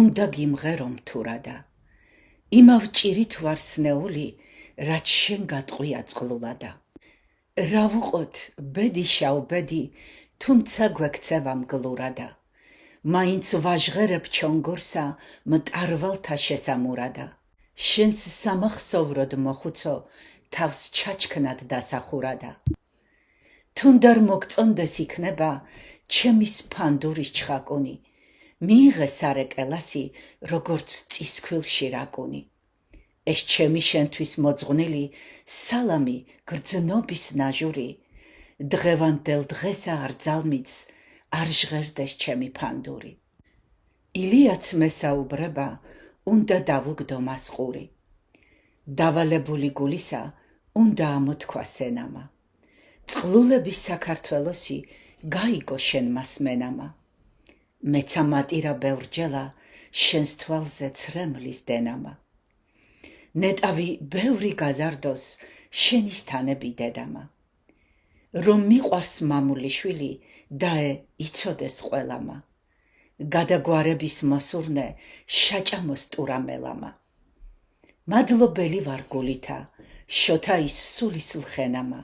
უნდა გიმღერო მთურადა. იმავ ჭირით ვარ სნეული, რაც შენ გატყვია წყლულადა. რა ვუყოთ, ბედი შავ ბედი, თუმცა გვექცევა მგლურადა. მაინც ვაჟღერებ ჩონგურსა, მტარვალთა შესამურადა. შენს სამახსოვროდ მოხუცო, თავს ჩაჩქნად დასახურადა. თუნდარ მოგწონდეს იქნება, ჩემის ფანდურის ჩხაკუნი, მიიღე სარეკელასი, როგორც წისქვილში რაკუნი. ეს ჩემი შენთვის მოძღვნილი, სალამი გრძნობის ნაჟური, დღევანდელ დღესა არ ძალმიც, არ ჟღერდეს ჩემი ფანდური. ილიაც მესაუბრება, უნდა დავუგდო მას ყური. დავალებული გულისა, უნდა ამოთქვა სენამა. წყლულების საქართველოსი, გაიგო შენ მას მენამა. მეცა მატირა ბევრჯელა, შენს თვალზე ცრემლის დენამა. ნეტავი ბევრი გაზარდოს, შენის თანები დედამა. რომ მიყვარს მამულიშვილი, დაე იცოდეს ყველამა. გადაგვარების მოსურნე, შაჭამოს ტურა მელამა. მადლობელი ვარ გულითა, შოთა ის სულის ლხენამა.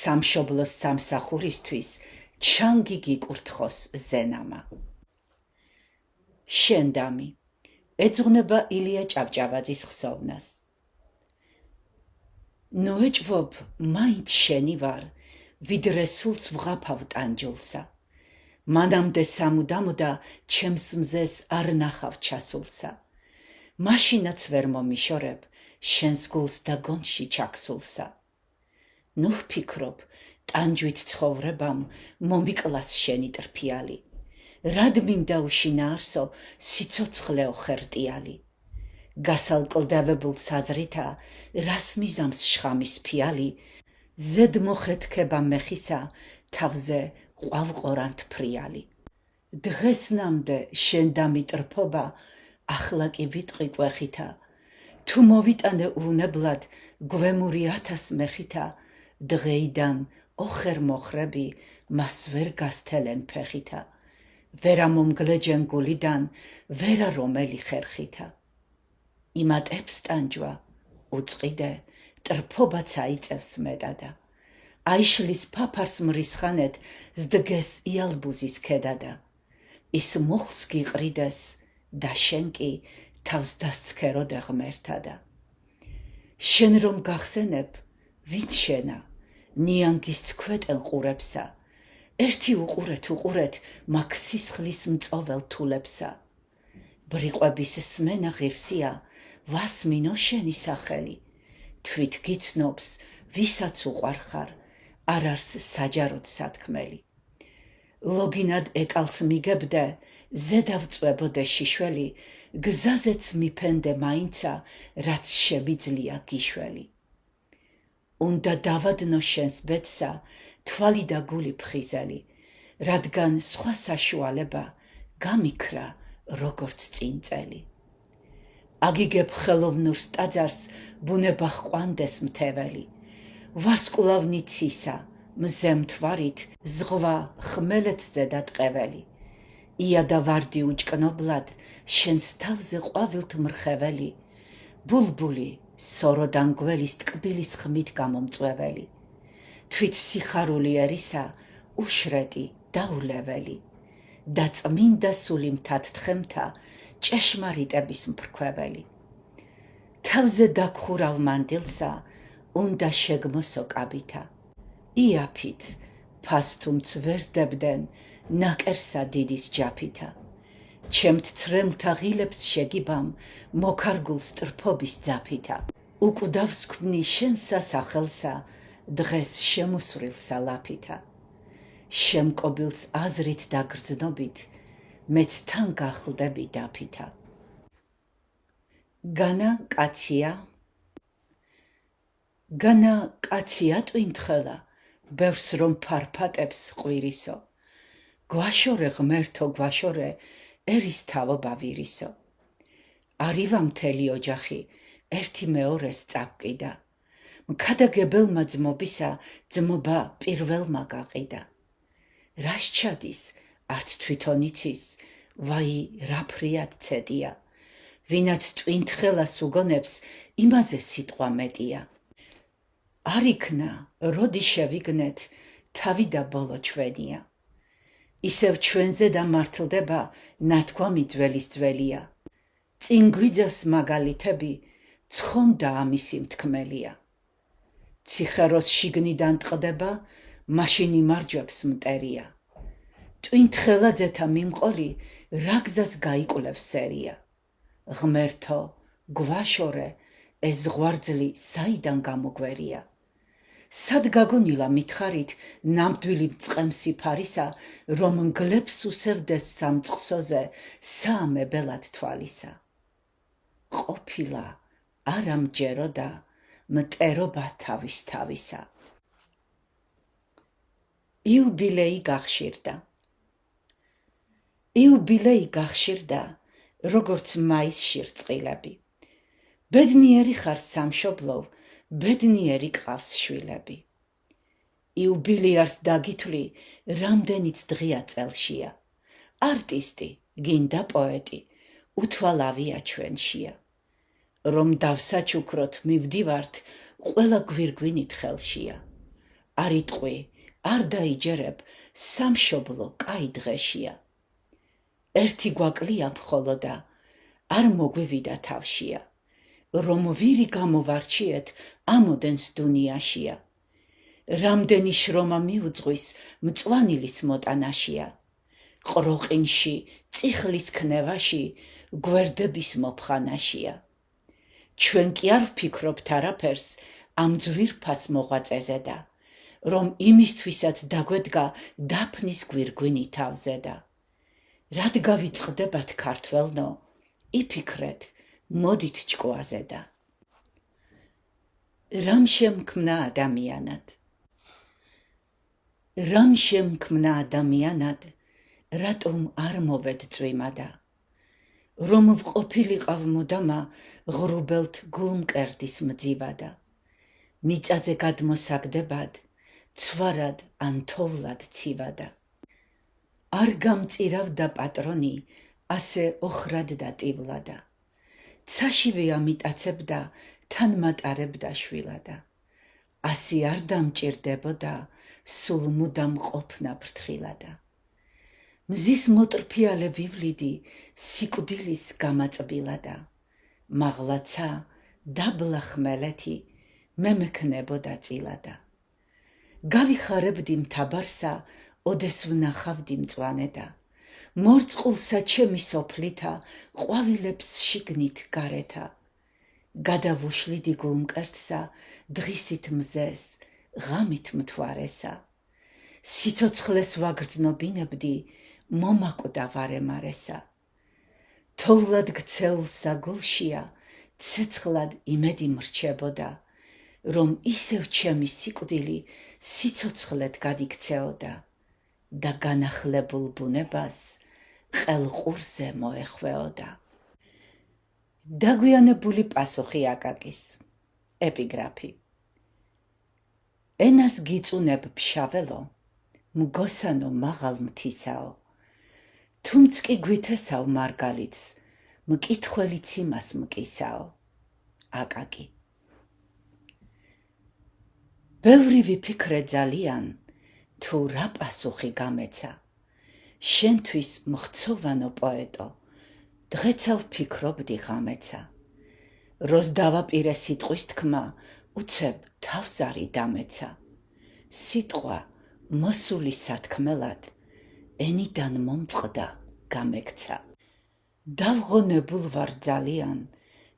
სამშობლოს სამსახურისთვის, ჩანგი გიკურთხოს ზენამა. შენდამი ეძღვნება ილია ჭავჭავაძის ხსოვნას. ნუ ეჭვობ, მაინც შენი ვარ, ვიდრე სულს ვღაფავ ტანჯულსა. მანამდე სამუდამოდა, ჩემს მზეს არ ნახავ ჩასულსა. მაშინაც ვერ მომიშორებ, შენს გულს და გონში ჩაქსულსა. ნუ ვფიქრობ, ტანჯვით ცხოვრებამ, მომიკლას შენი ტრფიალი. რად მინდა უშინაარსო, სიცოცხლეო ხერტიალი. გასალკლდავებულ საზრითა, რას მიზამს შხამის ფიალი, ზედ მოხეთქება მეხისა, თავზე ყვავყორანთ ფრიალი. დღესნამდე შენ დამიტრფობა, ახლა კი ვიტყვი კვეხითა. თუ მოვიტანე უნებლად, გვემური 1000 მეხითა, დღეიდან ოხერ მოხრები, მას ვერ გასთელენ ფეხითა. ვერა მომგლეჯენ გულიდან, ვერა რომელი ხერხითა. იმატებს ტანჯვა, უწყიდე, ტრფობაც აიწევს მეტადა. აიშლის ფაფარს მრისხანეთ, ზდგეს იალბუზის ქედადა. ის მუხლს გიყრიდეს, და შენ კი თავს დასცქეროდე ღმერთადა. შენ რომ გახსენებ, ვინ შენა, ნიანგის ცქვეტენ ყურებსა. ერთი უყურეთ, მაგ სისხლის მწოվել თულებსა. ბრიყვების სმენა ღირსია, ვასმინო შენი სახელი. თვით გიცნობს, ვისაც უყვარხარ, არ არს საჯაროდ სათქმელი. ლოგინად ეკალს მიგებდე, ზედავწვებოდე შიშველი, გზაზეც მიფენდე მაინცა, რაც შებიძლია გიშველი. უნდა დავადნო შენს ბედსა, თვალი და გული ფხიზელი, რადგან სხვა საშუალება გამიქრა, როგორც წინწელი. აგიგებ ხელოვნურს ტაძარს, ბუნება ჰყვანდეს მთეველი. ვარსკვლავნი ცისა, მზე მთვარით, ზღვა ხმელეთზე და ტყეველი. ია და ვარდი უჭკნობლად, შენს თავზე ყვავილთ მრხეველი. ბულბული, სოროდან გველის ტკბილის ხმით გამომწვეველი. თვით სიხარული ერისა, უშრეტი, დაულეველი. და წმინდა სული მთათთხემთა, ჭეშმარიტების მფრქვეველი. თავზე დაგხურავ მანდილსა, უნდა შეგმოსო კაბითა. იაფით, ფასთუმც ვერ სდებდენ, ნაკერსა დიდის ჯაფითა. ჩემთ ცრემლთა ღილებს შეგიბამ, მოქარგულს ტრფობის ძაფითა. უკვდავს ქმნი შენსა სახელსა, დღეს შემოსვლილსა ლაფითა. შემკობილს აზრით და გრძნობით, მეც თან გახლდები დაფითა. განა კაცია ტვინთხელა, ბევრს რომ ფარფატებს ყვირისო. გვაშორე ღმერთო გვაშორე, ერის თავობა ვირისო. არივა მთელი ოჯახი, ერთი მეორეს წავკიდა. მქადაგებელმა ძმობისა, ძმობა პირველმა გაყიდა. რას ჩადის, არც თვითონ იცის, ვაი რა ფრიად ცეტია. ვინაც ტვინთხელას უგონებს, იმაზე სიტყვა მეტია. არ იქნა, როდი შევიგნეთ, თავი და ბოლო ჩვენია. ისევ ჩვენზე და მართლდება, ნათქვამი ძველის ძველია. წინ გვიძევს მაგალითები, ცხონდა ამისი მთქმელია. ციხეროს შიგნიდან ტყდება, მაშინ იმარჯვებს მტერია. ტვინთხელაძეთა მიმყოლი, რა გზას გაიკვლევს სერია. ღმერთო, გვაშორე, ეს ზღვარძლი საიდან გამოგვერია. სად გაგონილა მითხარით, ნამდვილი მწყემსი ფარისა, რომ მგლებს უსევდეს სამწყსოზე, საამებელად თვალისა. ყოფილა, არა მჯეროდა, მტერობა თავის თავისა. იუბილეი გახშირდა, როგორც მაისში რწყილები. ბედნიერი ხარ სამშობლო, ბედნიერი ყავს შვილები. იუბილეარს დაგითვლი, რამდენიც დღეა წელშია. არტისტი, გინდა პოეტი, უთვალავია ჩვენშია. რომ დავსაჩუქროთ მივდივართ, ყველა გვირგვინით ხელშია. არ იტყვი, არ დაიჯერებ, სამშობლო კაი დღეშია. ერთი გვაკლია მხოლოდა, არ მოგვივიდა თავშია. რომ ვირი გამოვარჩიეთ, ამოდენს დუნიაშია. რამდენი შრომა მიუძღვის, მწვანილის მოტანაშია. ყროყინში, წიხლის ქნევაში, გვერდების მოფხანაშია. ჩვენ კი არ ვფიქრობთ არაფერს, ამ ძვირფას მოღვაწეზედა, რომ იმისთვისაც დაგვედგა დაფნის გვირგვინი თავზედა. რად გავიწყდებათ ქართველნო, იფიქრეთ, მოდით ჭკუაზედა. რამ შემქმნა ადამიანად, რატომ არ მოვედ წვიმადა. რომ ვყოფილიყავ მუდამა, ღრუბელთ გულმკერდის მძივადა. მიწაზე გადმოსაგდებად, ცვარად ან თოვლად ცივადა. არ გამწირავდა პატრონი, ასე ოხრად და ტივლადა. ცაშივე ამიტაცებდა, თან მატარებდა შვილადა. ასი არ დამჭირდებოდა, სულ მუდამ ყოფნა ფრთხილადა. მზის მოტრფიალე ვივლიდი, სიკვდილის გამაწბილადა. მაღლაცა, დაბლა ხმელეთი, მე მექნებოდა წილადა. გავიხარებდი მთაბარსა, ოდეს ვნახავდი მწვანედა. მორწყულსა ჩემი სოფლითა, ყვავილებს შიგნით გარეთა. გადავუშლიდი გულმკერდსა, დღისით მზეს, ღამით მთვარესა. სიცოცხლეს ვაგრძნობინებდი, მომაკვდა ვარემარესა. თოვლად გცეულსა გულშია, ცეცხლად იმედი მრჩებოდა, რომ ისევ ჩემი სიკვდილი სიცოცხლედ გადიქცეოდა და განახლებულ ბუნებას ყელყურზე მოეხვეოდა. დაგვიანებული პასუხი აკაკის. ეპიგრაფი. ენას გიწუნებ ფშაველო, მგოსანო მაღალ მთისაო. თუმც კი გვითესავ მარგალიც, მკითხველიც იმას მკისაო. აკაკი. ბევრი ვიფიქრე ძალიან, თუ რა პასუხი გამეცა. შენთვის მხცოვანო პოეტო, დღეცა ვფიქრობდი ღამეცა. როს დავაპირე სიტყვის თქმა, უცებ თავზარი დამეცა. სიტყვა მოსული სათქმელად, ენიდან მომწყდა გამექცა. დავღონებულ ვარ ძალიან,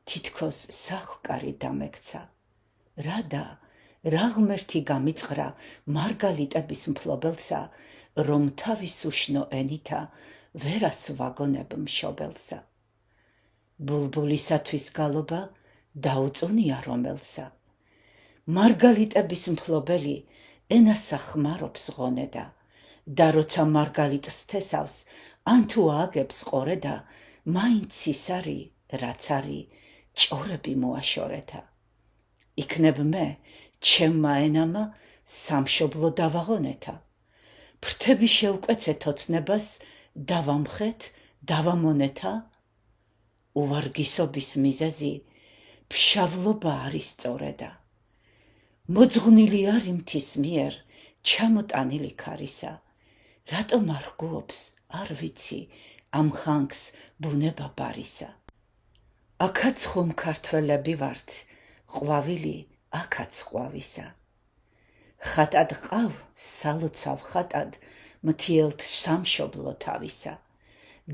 თითქოს სახლკარი დამექცა. რადა, რა ღმერთი გამიწყრა მარგალიტების მფლობელსა, რომ თავის უშნო ენითა ვერას ვაგონებ მშობელსა. ბულბულისათვის გალობა დაუწუნია რომელსა. მარგალიტების მფლობელი ენასა ხმარობს ღონედა და როცა მარგალიტს თესავს ან თუ ააგებს ყორედა მაინც ის არის რაც არის ჭორები მოაშორეთა. იქნებ მე ჩემმა ენამა სამშობლო დავაღონეთა. ფრთები შევკვეცეთ ოცნებას დავამხეთ დავამონეთა. უვარგისობის მიზეზი ფშავლობა არის სწორედა. მოძღვნილი არის მთის მიერ ჩამოტანილი ქარისა. რატომ არ გუობს არ ვიცი ამ ხანგს ბუნება ბარისა. აქაც ხომ ქართველები ვართ, ყვავილი აქაც ყვავისა. ხატად ყავ სალოცავ ხატად მთიელთ სამშობლო თავისა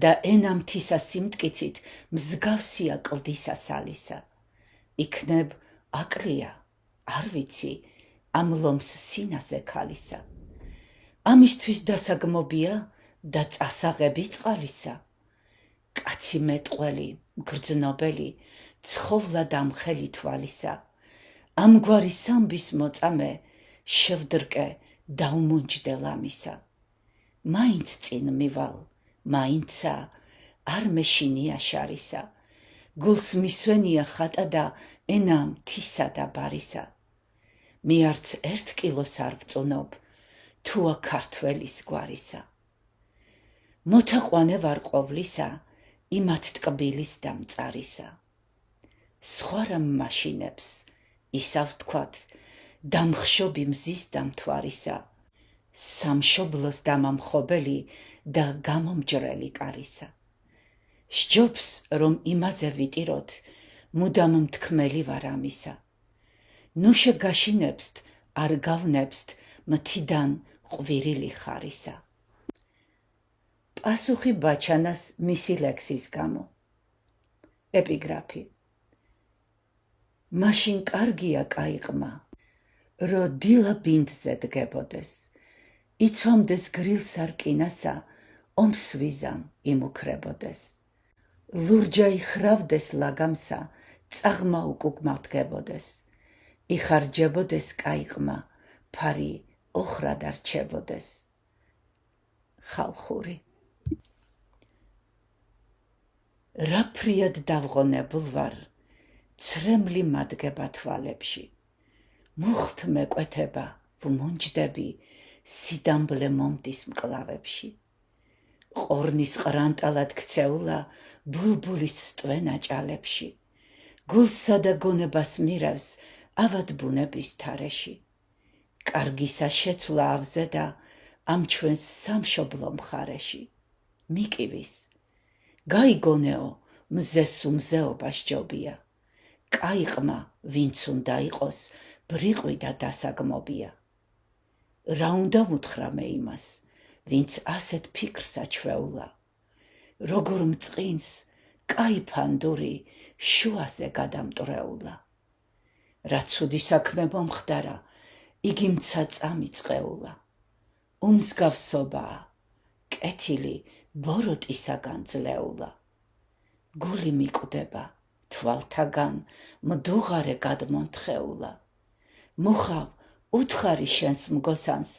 და ენა მთისა სიმტკიცით მსგავსია კლდისა სალისა. იქნებ აკლია არ ვიცი ამ ლომს სინაზე ქალისა. ამისთვის დასაგმობია და წასაღები წყალისა. კაცი მეტყველი მგრძნობელი ცხოვლა დამხელი თვალისა. ამგვარი სამბის მოწამე შევდრკე დაუმონჯდე ლამისა. მაინც წინ მივალ მაინცა არ მეშინია შარისა. გულს მისვენია ხატა და ენა მთისა და ბარისა. მე არც 1 კილოს არ ვწუნობ თუა ქართველის გვარისა. მოთაყვანე ვარ ყოვლისა იმათ ტკბილის და მწარისა. სხვა რა მაშინებს ისავ თქვათ დამხშობი მზის და მთვარისა. სამშობლოს დამამხობელი და გამომჯრელი კარისა. სჯობს რომ იმაზე ვიტიროთ მუდამ მთქმელი ვარ ამისა. ნუშე გაშინებსთ არ გავნებსთ მთიდან ყვირილი ხარისა. პასუხი ბაჩანას მისი ლექსის გამო. ეპიგრაფი. მაშინ კარგია კაიყმა, რო დილა ბინდზე დგებოდეს, იცვამდეს გრილს არ კინასა, ომს ვიზამ იმუქრებოდეს. ლურჯა იხრავდეს ლაგამსა, წაღმა უკუგმა დგებოდეს. იხარჯებოდეს კაიყმა, ფარი ოხრად არ რჩებოდეს. ხალხური. რა ფრიად დავღონებულ ვარ, ცრემლი მადგება თვალებში. მუხლთ მეკვეთება, ვმონჯდები, სიდამბლე მომდის მკლავებში. ყორნის ყრანტალად ქცეულა, ბულბულის სტვენა ჭალებში. გულსა და გონებას მირევს, ავად ბუნების თარეში. კარგისა შეცვლა ავზე და ამ ჩვენს სამშობლო მხარეში. მიკივის. გაიგონეო, მზეს უმზეობა სჯობია. კაიყმა, ვინც უნდა იყოს, ბრიყვი და დასაგმობია. რა უნდა მუთხრა მე იმას, ვინც ასეთ ფიქრს აჩვეულა. როგორ მწყინს, კაი ფანდური, შუაზე გადამტრეულა. რა ცუდი საქმე მომხდარა, იგი მცა წამიწყეულა. უმსგავსობაა, კეთილი ბოროტისაგან ძლეულა. გული მიკვდება, თვალთაგან მდუღარე გადმონთხეულა. მუხავ, უთხარი შენს მგოსანს,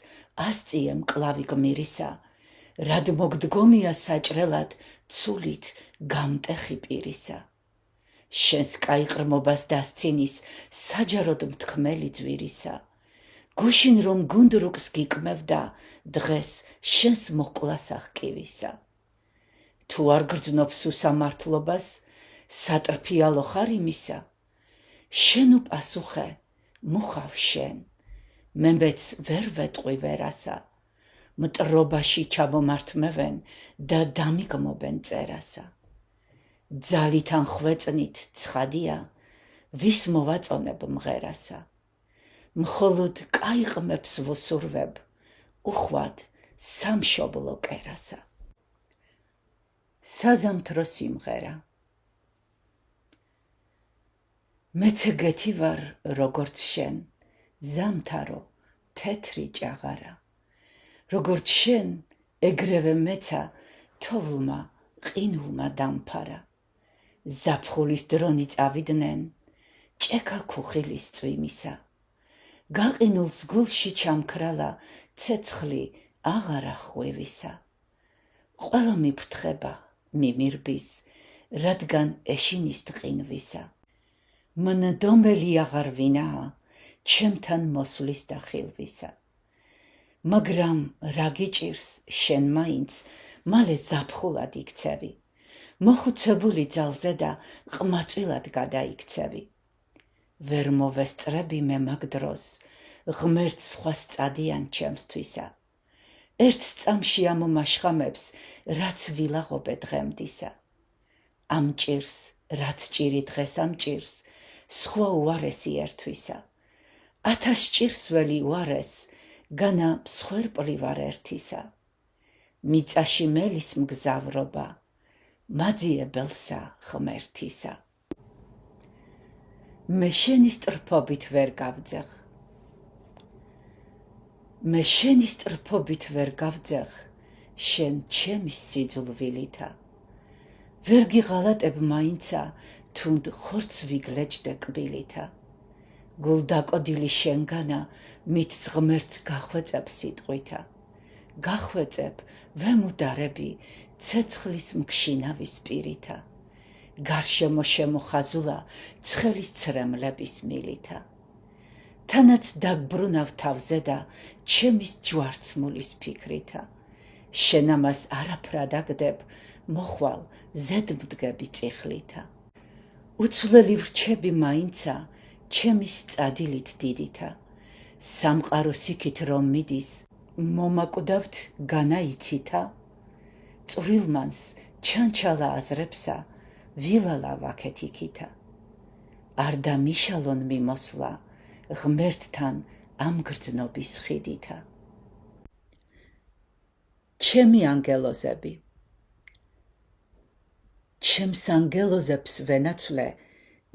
ასწიე მკლავი გმირისა, რად მოგდგომია საჭრელად ცულით გამტეხი პირისა. შენს კაიყრმობას დასცინის საჯაროდ მთქმელი ძვირისა. გუშინ რომ გუნდრუკს გიკმევდა, დღეს შენს მოკლას აღკივისა. თუ არ გრძნობს უსამართლობას, სატრფიალო ხარ იმისა. შენ უპასუხე, მუხავ შენ, მემბეც ვერ ვეტყვი ვერასა. მტრობაში ჩამომართმევენ და დამიგმობენ წერასა. ძალით ან ხვეწნით ცხადია, ვის მოვაწონებ მღერასა. მხოლოდ კაიყმებს ვუსურვებ, უხვად სამშობლო კერასა. საზამთრო სიმღერა. მეცე გეთი ვარ როგორც შენ, ზამთარო თეთრი ჭაღარა. როგორც შენ, ეგრევე მეცა თოვლმა ყინულმა დამფარა. ზაფხულის დრონი წავიდნენ, ჭექა ქუხილის წვიმისა. გაყინულს გულში ჩამქრალა ცეცხლი აღარა ხვევისა. ყველა მიფრთხება, მიმირბის, რადგან ეშინის ტყინვისა. მნდომელი აღარ ვინაა, ჩემთან მოსვლის და ხილვისა. მაგრამ რა გიჭირს შენ მაინც, მალე ზაფხულად იქცევი. მოხუცებული ძალზე და ყმაწვილად გადაიქცევი. ვერ მოვესწრები მე მაგ დროს, ღმერთს სხვას წადიან ჩემსთვისა. ერთ წამში ამომაშხამებს, რაც ვილაღობე დღემდისა. ამ ჭირს, რაც ჭირი დღეს ამ ჭირს, სხვა უარესი ერთვისა. 1000 ჭირს ველი უარეს, განა მსხვერპლი ვარ ერთისა. მიწაში მელის მგზავრობა, მაძიებელსა ღმერთისა. მე შენი სტრფობით ვერ გავძეხ. მე შენი სტრფობით ვერ გავძეხ, შენ ჩემი სიძულვილითა. ვერ გიღალატებ მაინცა, თუნდ ხორც ვიგლეჯდე კბილითა. გულდაკოდილი შენგანა, მით ღმერთს გახვეწებ სიტყვითა. გახვეწებ, ვემუდარები, ცეცხლის მქშინავის პირითა. გარშემო შემოხაზულა, ცხელის ცრემლების მილითა. თანაც დაგბრუნავ თავზე და ჩემის ჯვარცმულის ფიქრითა. შენ ამას არაფრად აგდებ, მოხვალ ზედმდგები წიხლითა. უცვლელი ვრჩები მაინცა, ჩემის წადილით დიდითა. სამყაროს იქით რომ მიდის, მომაკვდავთ განაიცითა. წვრილმანს ჩანჩალა აზრებსა, ვილალა ვაქეთ იქითა. არ დამიშალონ მიმოსვლა, ღმერთთან ამ გრძნობის ხიდითა. ჩემი ანგელოზები. ჩემს ანგელოზებს ვენაცვლე,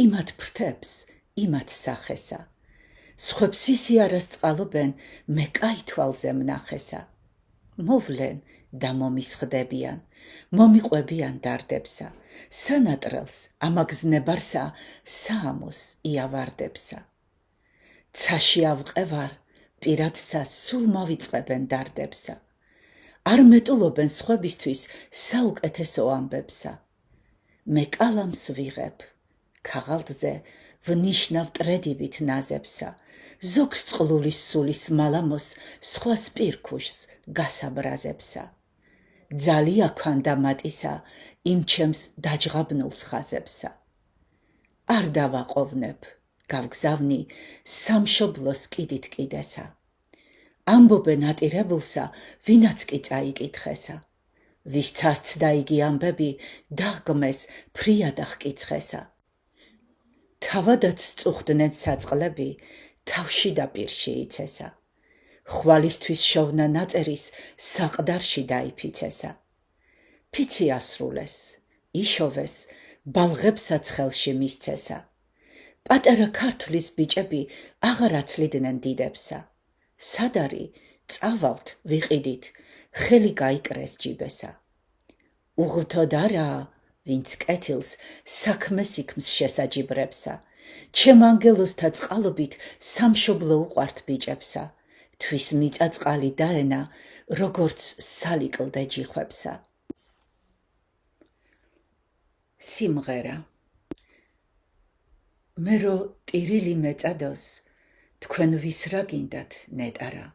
იმათ ფრთებს, იმათ სახესა. სხვებს ისიარას წყალობენ, მე კაი თვალზე მნახესა. მოვლენ და მომისხდებიან, მომიყვებიან დარდებსა. სანატრელს ამაგზნებარსა, საამოს იავარდებსა. ცაში ავყევარ, პირადსა სულ მოვიწყებენ დარდებსა. არ მეტულობენ სხვებისთვის საუკეთესო ამბებსა. მე კალამს ვიღებ, ქაღალდზე ვნიშნავ ტრედივით ნაზებსა. ზოგს წყლულის სულის მალამოს, სხვას პირქუშს გასაბრაზებსა. ძალია ქანდა მატისა, იმ ჩემს დაჯღაბნულს ხაზებსა. არ დავაყოვნებ, გავგზავნი სამშობლოს კიდით კიდესა. ამბობენ ატირებულსა, ვინაც კი წაიკითხესა. ვის ცაცდა იგი ამბები, დაღგმეს ფრიად აღკიცხესა. თავადაც წუხდნენ საწყლები, თავში და პირში იცესა. ხვალისთვის შოვნა ნაწერის, საყდარში დაიფიცესა. ფიცი ასრულეს, იშოვეს, ბალღებსაც ხელში მისცესა. პატარა ქართლის ბიჭები აღარ აცლიდნენ დიდებსა. სად არის, წავალთ, ვიყიდით, ხელი გაიკრეს ჯიბესა. უღრთოდ არაა, ვინც კეთილს საქმეს იქმს შესაჯიბრებსა. ჩემ ანგელოზთა წყალობით სამშობლო უყვართ ბიჭებსა. თვის მიწა-წყალი დაენა, როგორც სალიკლდე ჯიხვებსა. სიმღერა. მე რო ტირილი მეწადოს, თქვენ ვის რა გინდათ ნეტარა.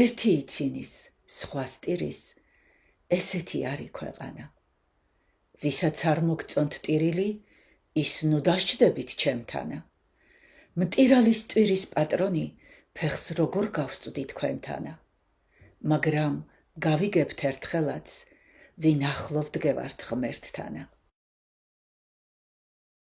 ერთი იცინის, სხვას ტირის, ესეთი არის ქვეყანა. ვისაც არ მოგწონთ ტირილი, ის ნუ დასჯდებით ჩემთანა. მტირალის ტვირის პატრონი, ფეხს როგორ გავსწვდი თქვენთანა. მაგრამ გავიგებთ ერთხელაც, ვინ ახლო ვდგევართ ღმერთთანა.